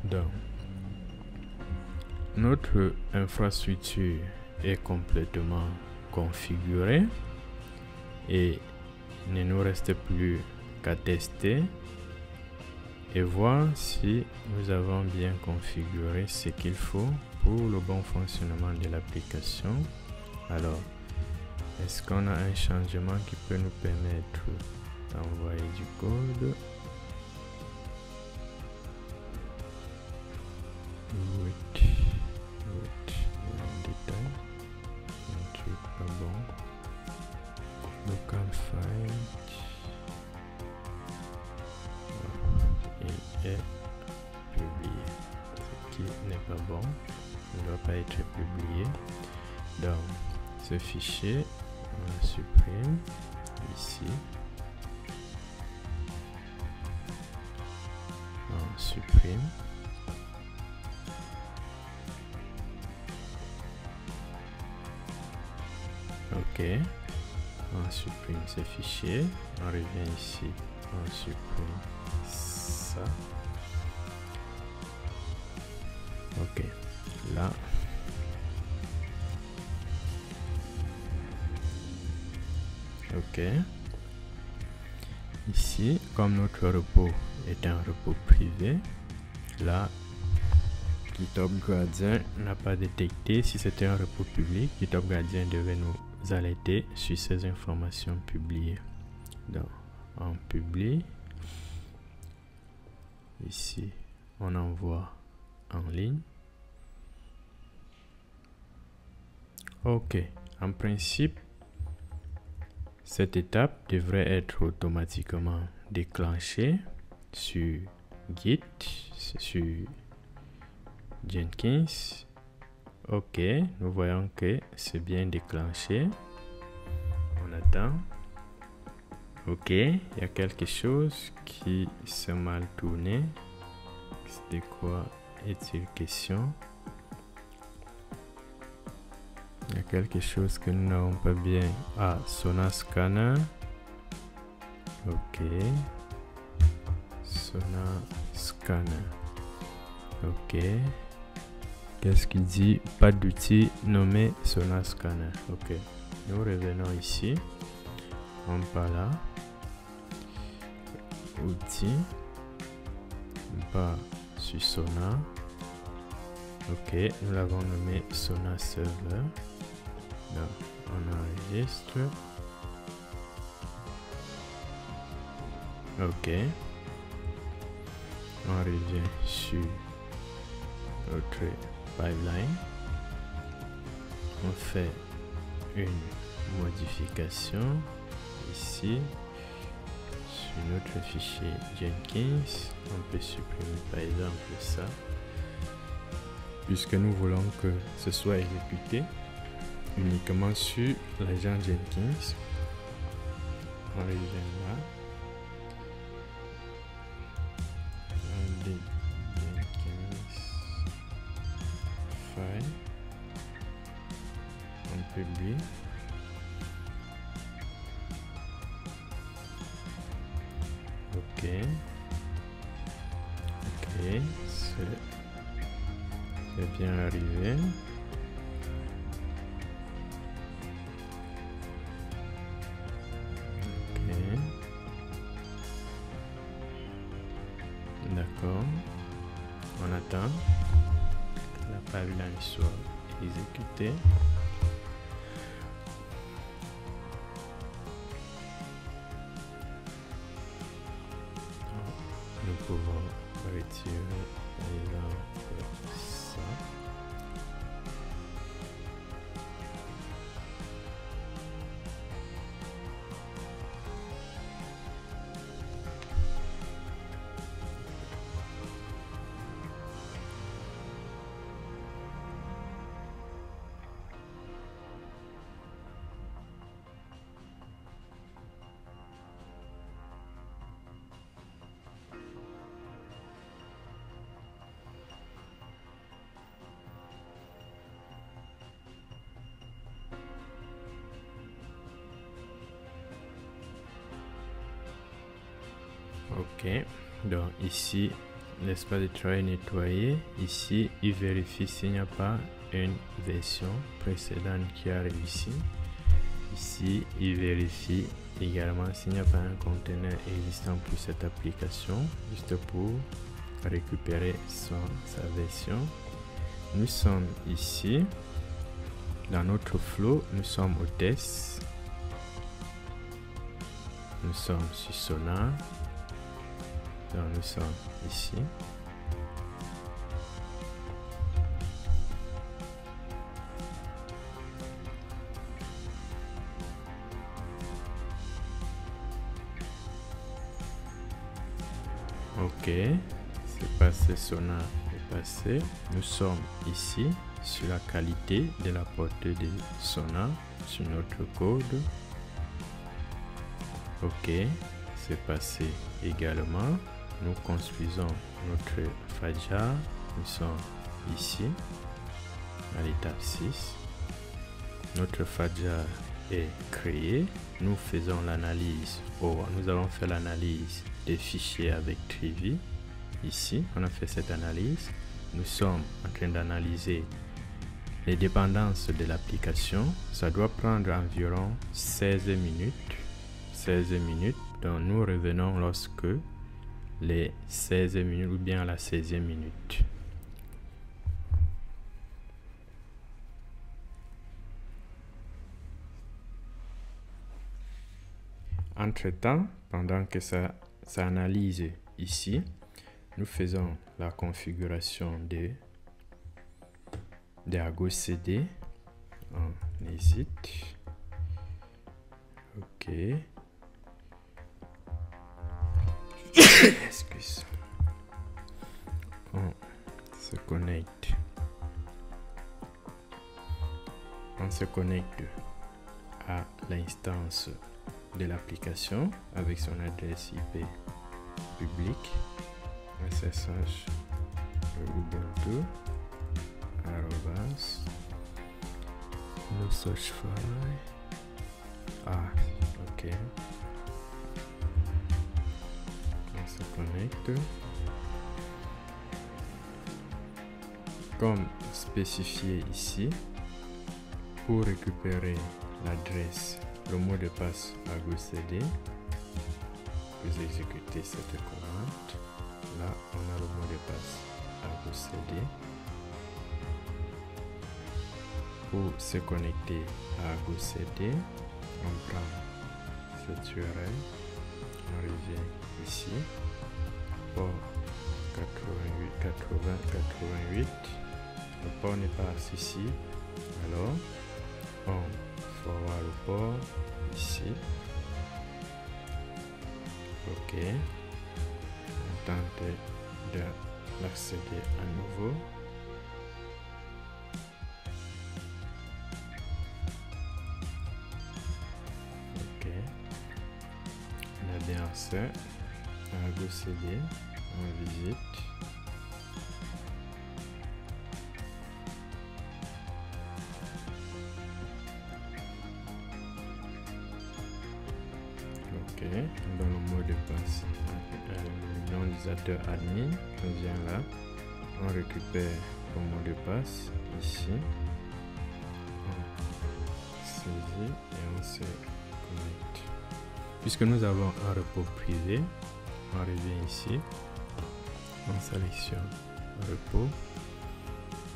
Donc, notre infrastructure est complètement configurée et il ne nous reste plus qu'à tester et voir si nous avons bien configuré ce qu'il faut pour le bon fonctionnement de l'application. Alors, est-ce qu'on a un changement qui peut nous permettre d'envoyer du code? Wait, en détail. Un truc pas bon. Local file. Il est publié. Ce qui n'est pas bon ne doit pas être publié. Donc, ce fichier, on le supprime ici. On supprime. Ok. On supprime ce fichier. On revient ici. On supprime ça. Ok. Là. Ok. Ici, comme notre repos est un repos privé, là, GitHub Gradient n'a pas détecté si c'était un repos public. GitHub Gradient devait nous alerter sur ces informations publiées. Donc, on publie. Ici, on envoie en ligne. Ok, en principe, cette étape devrait être automatiquement déclenchée sur Git, sur Jenkins. Ok, nous voyons que c'est bien déclenché. On attend. Ok, il y a quelque chose qui s'est mal tourné. De quoi est-il question? Il y a quelque chose que nous n'avons pas bien. Ah, Sonar Scanner. Ok. Sonar Scanner. Ok. Qu'est-ce qu'il dit? Pas d'outil nommé Sonar Scanner. Ok. Nous revenons ici. On part là. Outils. On part sur Sonar. Ok. Nous l'avons nommé Sonar Server. Donc, on enregistre. Ok. On revient sur notre pipeline. On fait une modification ici sur notre fichier Jenkins. On peut supprimer par exemple ça, puisque nous voulons que ce soit exécuté uniquement sur l'agent Jenkins. On revient là. Jenkins file. On publie. Ok. Ok. C'est bien arrivé. D'accord. On attend que la pipeline soit exécutée. Nous pouvons retirer par exemple ça. Ok, donc ici l'espace de travail nettoyé. Ici il vérifie s'il n'y a pas une version précédente qui arrive ici. Ici il vérifie également s'il n'y a pas un conteneur existant pour cette application, juste pour récupérer sa version. Nous sommes ici dans notre flow, nous sommes au test, nous sommes sur Sonar. Donc nous sommes ici. Ok, c'est passé, Sonar est passé. Nous sommes ici sur la qualité de la portée de Sonar sur notre code. Ok, c'est passé également. Nous construisons notre Fajar. Nous sommes ici à l'étape 6. Notre Fajar est créé. Nous faisons l'analyse. Nous avons fait l'analyse des fichiers avec Trivi. Ici, on a fait cette analyse. Nous sommes en train d'analyser les dépendances de l'application. Ça doit prendre environ 16 minutes. 16 minutes. Donc nous revenons lorsque les 16 minutes ou bien à la 16e minute. Entre-temps, pendant que ça analyse ici, nous faisons la configuration de Argo CD. On hésite. Ok. Excuse. On se connecte. On se connecte à l'instance de l'application avec son adresse IP publique. SSH Ubuntu arrobas no search file. Ok. On se connecte. Comme spécifié ici, pour récupérer l'adresse, le mot de passe Argo CD, vous exécutez cette commande. Là, on a le mot de passe Argo CD. Pour se connecter à Argo CD, on prend cette URL, on revient ici, port 88. Le port n'est pas ici, alors on forward le port ici. Ok, on tente de l'accéder à nouveau. Ok, on a bien accès à Argo CD, on visite. Ok, dans le mot de passe, le nom d'utilisateur admin, on vient là, on récupère le mot de passe ici, on saisit et on se connecte. Puisque nous avons un repos privé, on revient ici, on sélectionne repos,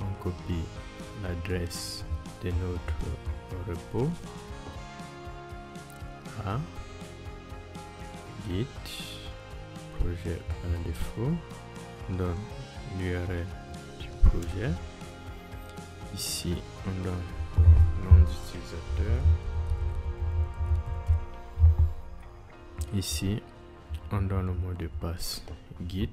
on copie l'adresse de notre repos à Git, projet par défaut, on donne l'URL du projet. Ici, on donne le nom d'utilisateur. Ici, on donne le mot de passe Git.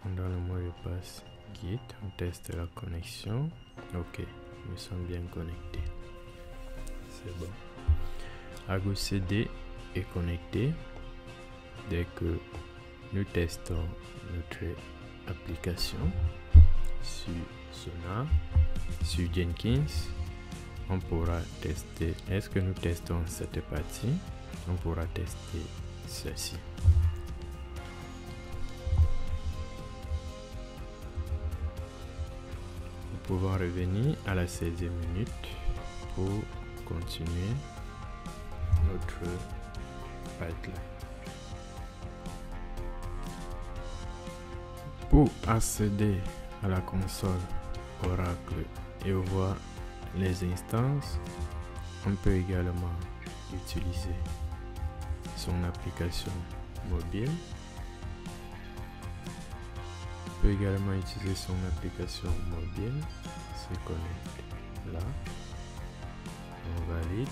On donne le mot de passe Git, on teste la connexion. Ok, nous sommes bien connectés. C'est bon. Argo CD est connecté. Dès que nous testons notre application sur Sonar, sur Jenkins, on pourra tester. Est-ce que nous testons cette partie? On pourra tester ceci. Nous pouvons revenir à la 16e minute pour continuer notre pipeline. Pour accéder à la console Oracle et voir les instances, on peut également utiliser son application mobile. On peut également utiliser son application mobile, se connecte là, on valide,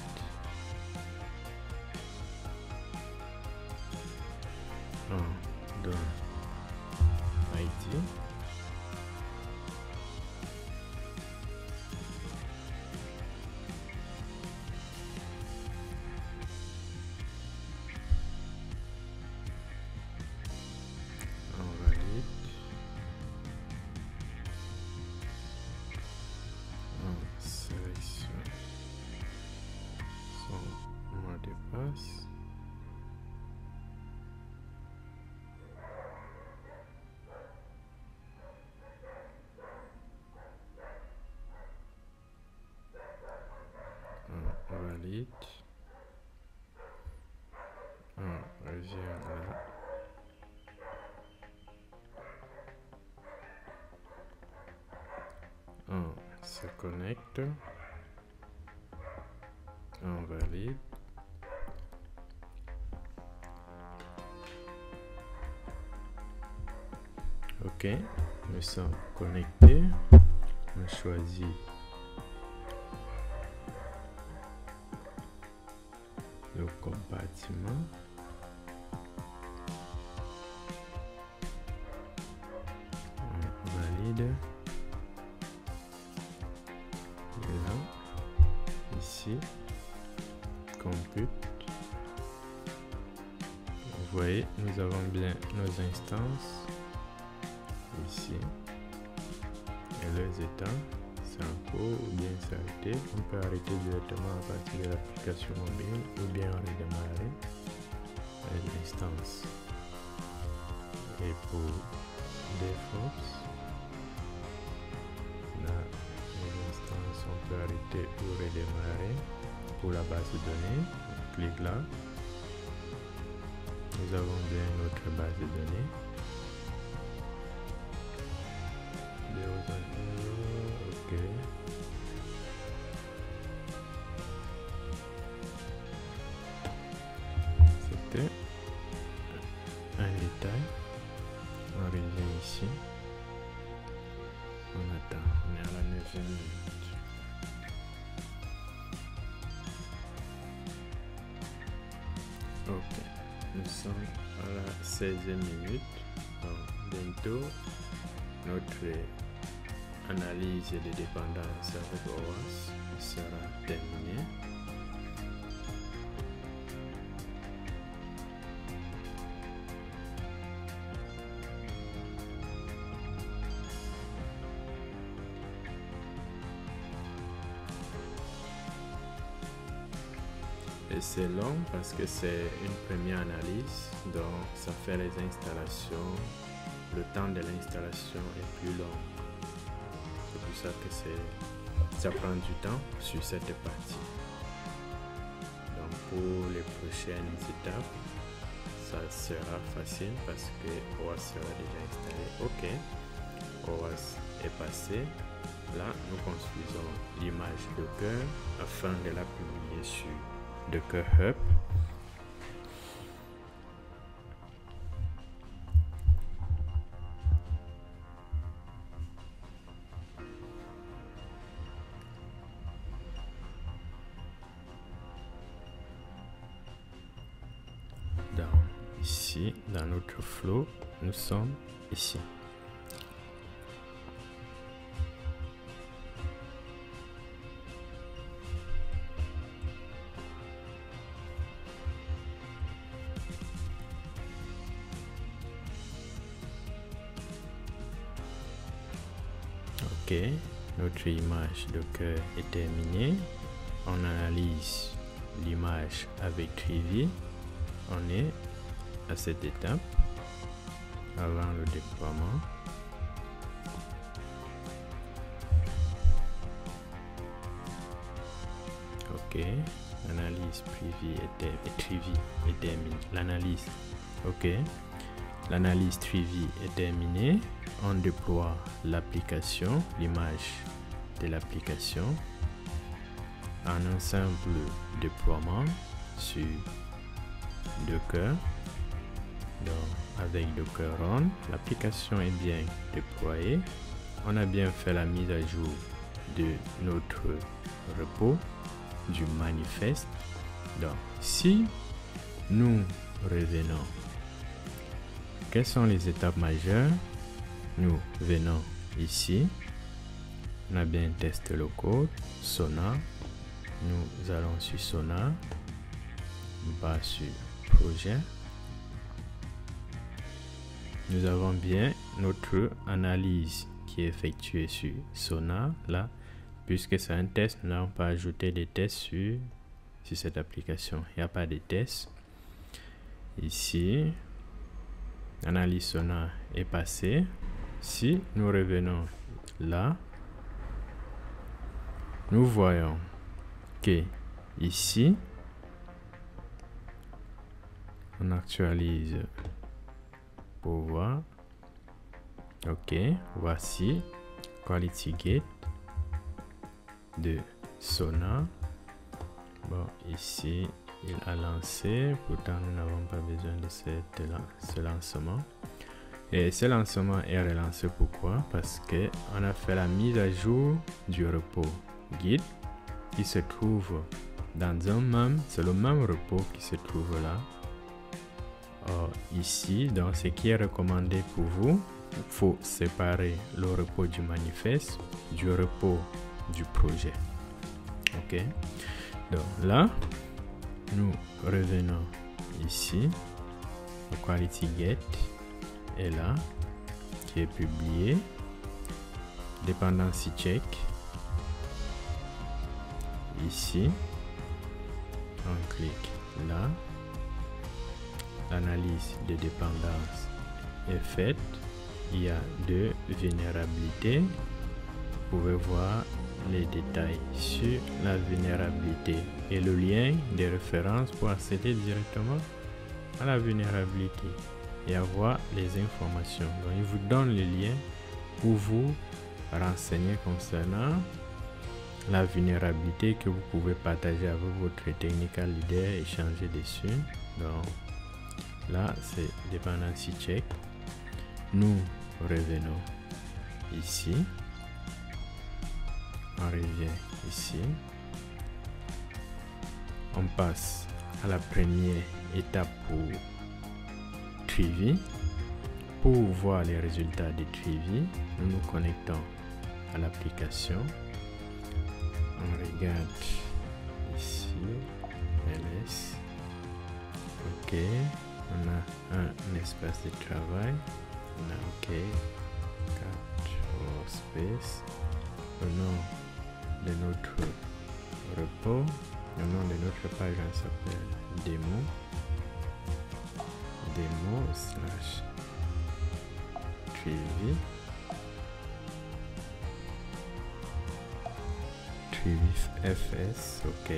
on donne ID, on valide, on sélectionne son mot de passe. On valide, on revient là, on se connecte, On valide. Ok, nous sommes connectés. On choisit le compartiment. On valide. Et là, ici, compute. Vous voyez, nous avons bien nos instances ici et les états. C'est en cours ou bien s'arrêter. On peut arrêter directement à partir de l'application mobile ou bien redémarrer les instances. Et pour DevOps, là, les instances, on peut arrêter ou redémarrer. Pour la base de données, on clique là. Nous avons bien notre base de données. 0, ok. C'était un détail. On revient ici. On attend. On est à la 9e minute. Ok. Nous sommes à la 16e minute. Donc, bientôt, notre analyse des dépendances avec OWASP sera terminée. Et c'est long parce que c'est une première analyse, donc ça fait les installations. Le temps de l'installation est plus long. C'est pour ça que ça prend du temps sur cette partie. Donc pour les prochaines étapes, ça sera facile parce que OWASP sera déjà installé. Ok, OWASP est passé. Là, nous construisons l'image Docker afin de la publier sur Docker Hub. Ici, dans notre flow, nous sommes ici. Ok, notre image Docker est terminée. On analyse l'image avec Trivy. On est à cette étape avant le déploiement. Ok, l'analyse Trivy est terminée. L'analyse Trivy est terminée. On déploie l'application, l'image de l'application en un simple déploiement sur Docker. Donc, avec Docker Run, l'application est bien déployée. On a bien fait la mise à jour de notre repos, du manifeste. Donc, si nous revenons, quelles sont les étapes majeures? Nous venons ici. On a bien testé le code. Sonar. Nous allons sur Sonar. Bas sur projet. Nous avons bien notre analyse qui est effectuée sur Sonar. Là, puisque c'est un test, nous n'avons pas ajouté des tests sur cette application. Il n'y a pas de tests. Ici, l'analyse Sonar est passée. Si nous revenons là, nous voyons que ici, on actualise pour voir. Ok, voici Quality Gate de Sonar. Bon, ici, il a lancé. Pourtant, nous n'avons pas besoin de ce lancement. Et ce lancement est relancé pourquoi? Parce que on a fait la mise à jour du repos guide qui se trouve dans c'est le même repos qui se trouve là. Ici, donc ce qui est recommandé pour vous, il faut séparer le repos du manifeste du repos du projet. Ok, donc là, nous revenons ici, le quality get est là, qui est publié, dependency check, ici, on clique là, l'analyse de dépendance est faite, il y a 2 vulnérabilités, vous pouvez voir les détails sur la vulnérabilité et le lien de référence pour accéder directement à la vulnérabilité et avoir les informations. Donc, il vous donne le lien pour vous renseigner concernant la vulnérabilité que vous pouvez partager avec votre technical leader et échanger dessus. Donc, là, c'est dependency check. Nous revenons ici. On revient ici. On passe à la première étape pour Trivy. Pour voir les résultats de Trivy, nous nous connectons à l'application. On regarde ici, LS. Ok, on a un espace de travail. On a OK, 4 workspace. Le nom de notre repos, le nom de notre page s'appelle démo slash Trivy FS. OK,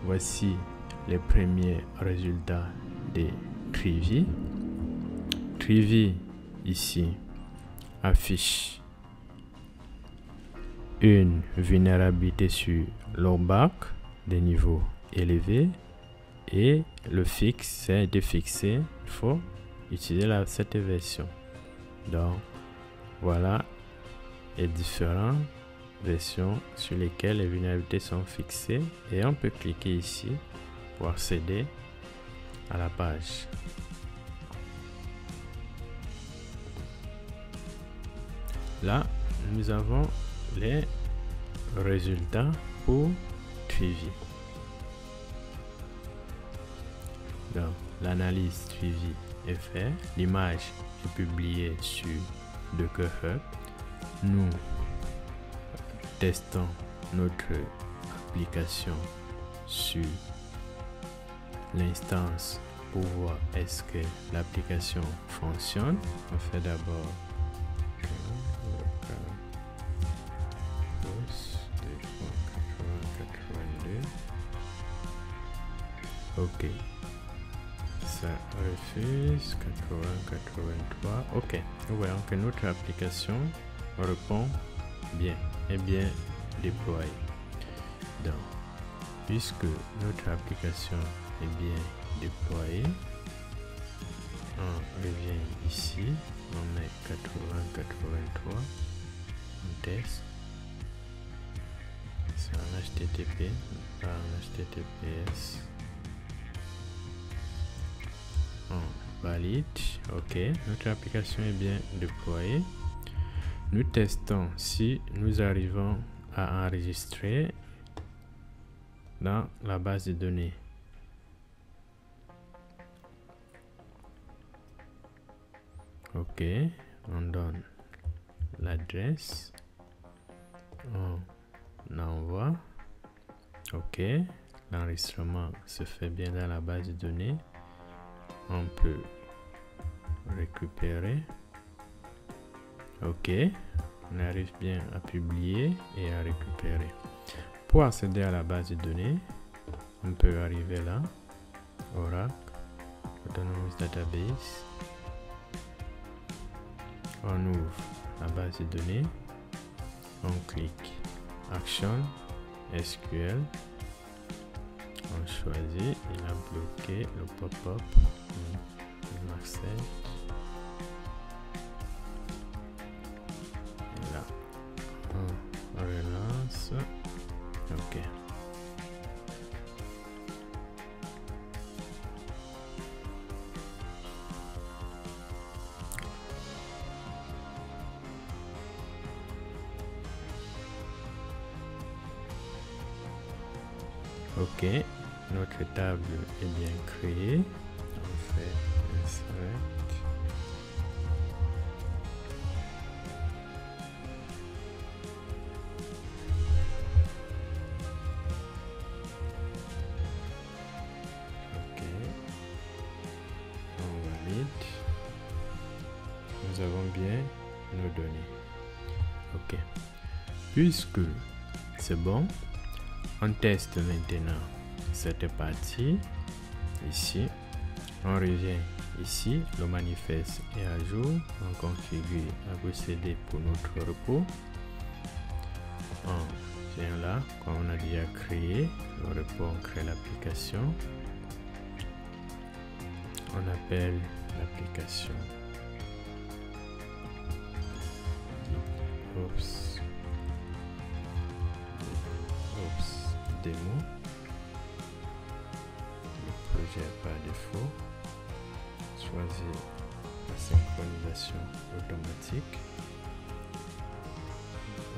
voici les premiers résultats de Trivy. Trivy ici affiche une vulnérabilité sur l'OBAC de niveau élevé et le fixe a été fixé. Il faut utiliser cette version. Donc voilà les différentes versions sur lesquelles les vulnérabilités sont fixées et on peut cliquer ici pour accéder à la page. Là, nous avons les résultats pour Trivy. Donc, l'analyse Trivy est faite. L'image est publiée sur Docker Hub. Nous testons notre application sur l'instance pour voir est-ce que l'application fonctionne. On fait d'abord OK, ça refuse 80-83. OK, nous voyons que notre application répond bien et bien déployée. Donc, puisque notre application est bien déployée, on revient ici, on met 80-83, on teste. C'est en HTTP, pas en HTTPS. On valide. OK, notre application est bien déployée. Nous testons si nous arrivons à enregistrer dans la base de données. OK, on donne l'adresse, on envoie. OK, l'enregistrement se fait bien dans la base de données. On peut récupérer. OK, on arrive bien à publier et à récupérer. Pour accéder à la base de données, on peut arriver là, Oracle, Autonomous Database. On ouvre la base de données, On clique Action, SQL. On choisit, il a bloqué le pop-up. On accepte. Et là, on relance. Ok. Ok, notre table est bien créée. On fait insert. Ok, on valide. Nous avons bien nos données. Ok, puisque c'est bon, on teste maintenant cette partie. Ici, on revient ici, le manifeste est à jour. On configure ABCD pour notre repos. On vient là, quand on a déjà créé le repos, on crée l'application. On appelle l'application démo. Le projet par défaut. Choisir la synchronisation automatique.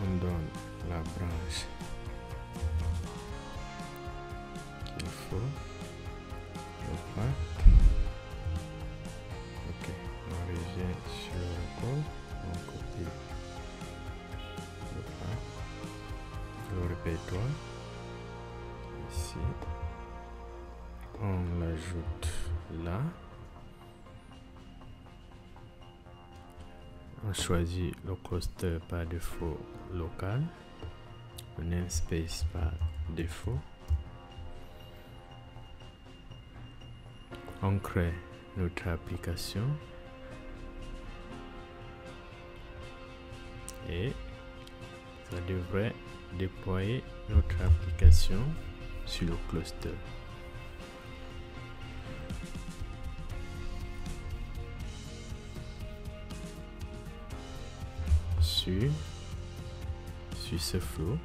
On donne la branche qu'il faut. Le path. Ok, on revient sur le record. On copie le path. Le répertoire. Ici, on l'ajoute là. On choisit le cluster par défaut local, le namespace par défaut. On crée notre application et ça devrait déployer notre application sur le cluster. Sur ce flow,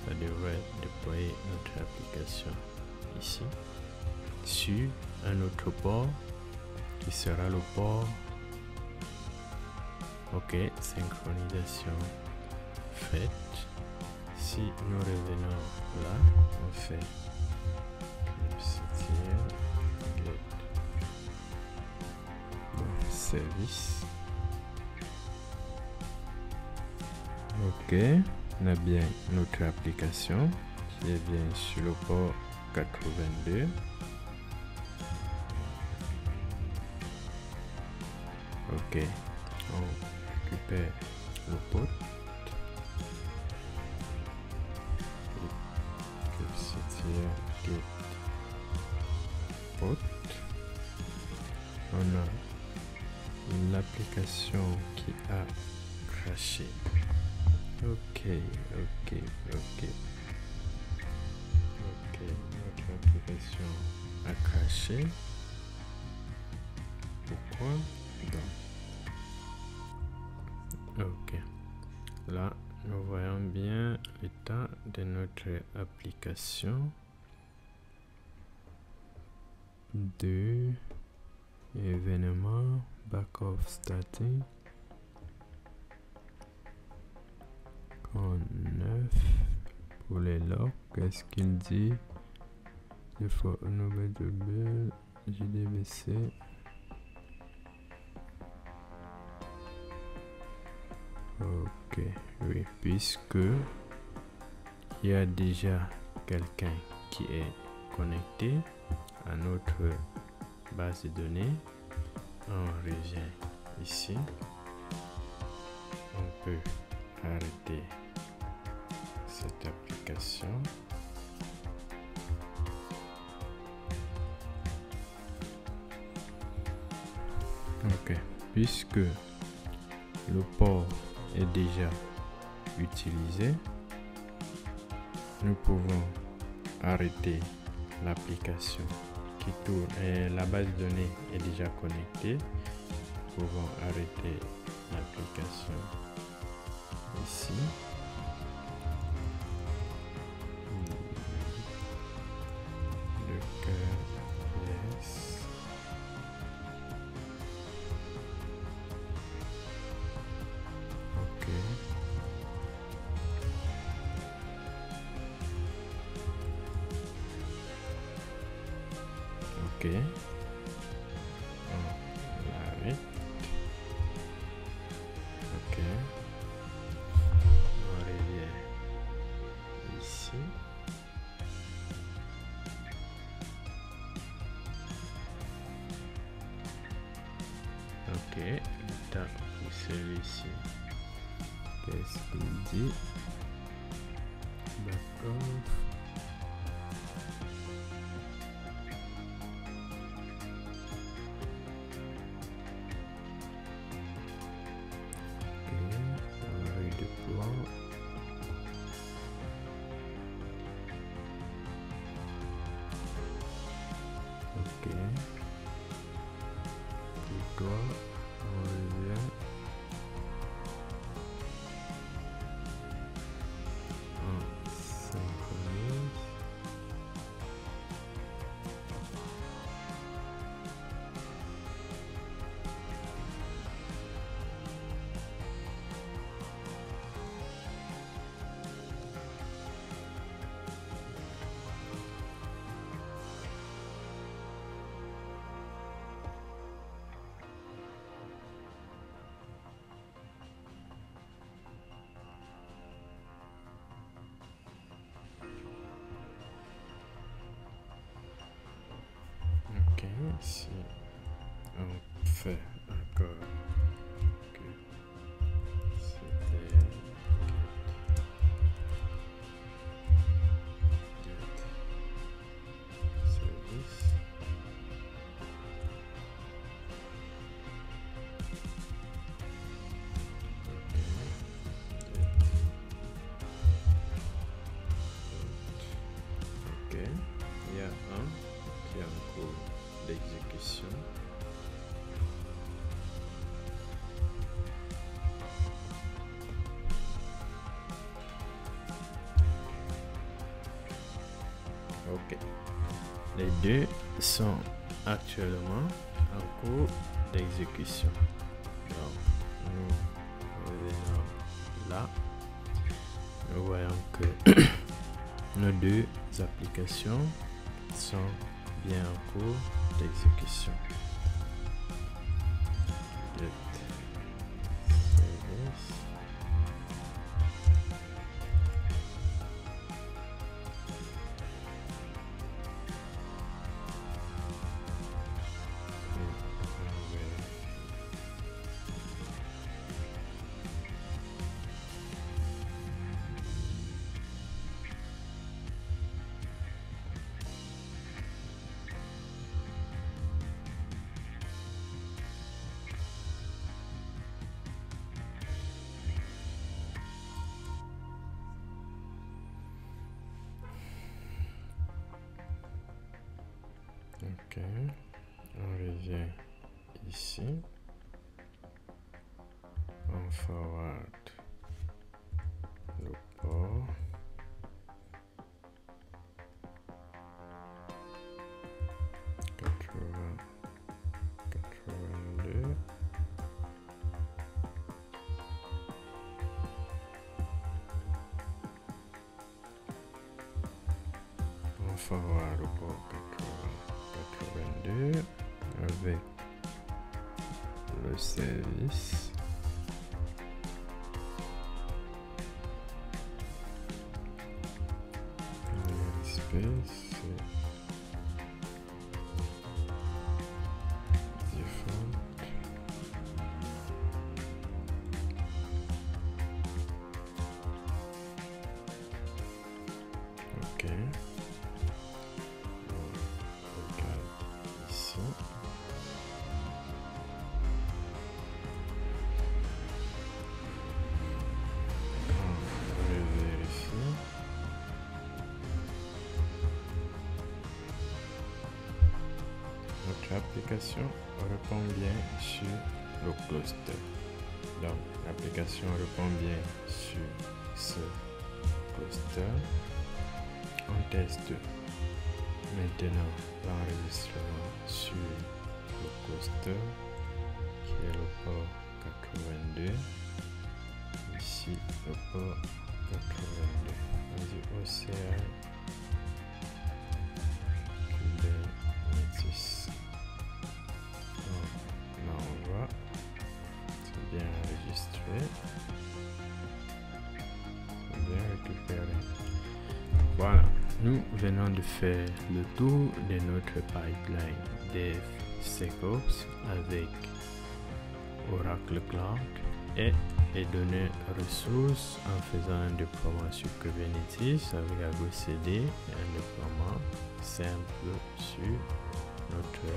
ça devrait déployer notre application ici sur un autre port qui sera le port. Ok, synchronisation faite. Si nous revenons là, on fait service. Ok, on a bien notre application qui est bien sur le port 82. Ok, on récupère le port. On a l'application qui a crashé. Ok, notre application a crashé. Pourquoi? Ok, là nous voyons bien l'état de notre application. De événements back-off starting. Con 9 pour les logs. Qu'est-ce qu'il dit? Il faut un nouvel double JDBC. Ok, oui, puisque il y a déjà quelqu'un qui est connecté à notre base de données. On revient ici. On peut arrêter cette application. Ok, puisque le port est déjà utiliser. Nous pouvons arrêter l'application qui tourne et la base de données est déjà connectée. Nous pouvons arrêter l'application ici. Le cœur, yes. Ok. Ok. On l'arrête. Ok. On revient ici. Ok. Le temps pour celui-ci. Qu'est-ce qu'il dit? D'accord. Ok. Pour toi, on revient. En synchronise. Ok, ici on fait encore que c'était service. Ok, il y a un qui est en cours d'exécution. Ok, les deux sont actuellement en cours d'exécution. Donc, nous revenons là. Nous voyons que nos deux applications sont bien en cours d'exécution. Ok, on revient ici, on forward le port, quatre-vingt-deux. On forward le port 82 avec le service. Space, default. Ok. On regarde ici. On l'application répond bien sur le cluster. Donc, l'application répond bien sur ce cluster. On teste maintenant l'enregistrement sur le cluster qui est le port 82. Ici, le port 82. Vas-y, OCI Kubernetes. Donc, là, on voit. C'est bien enregistré. C'est bien récupéré. Voilà. Nous venons de faire le tour de notre pipeline DevSecOps avec Oracle Cloud et les données ressources en faisant un déploiement sur Kubernetes avec Argo CD et un déploiement simple sur notre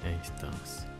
instance.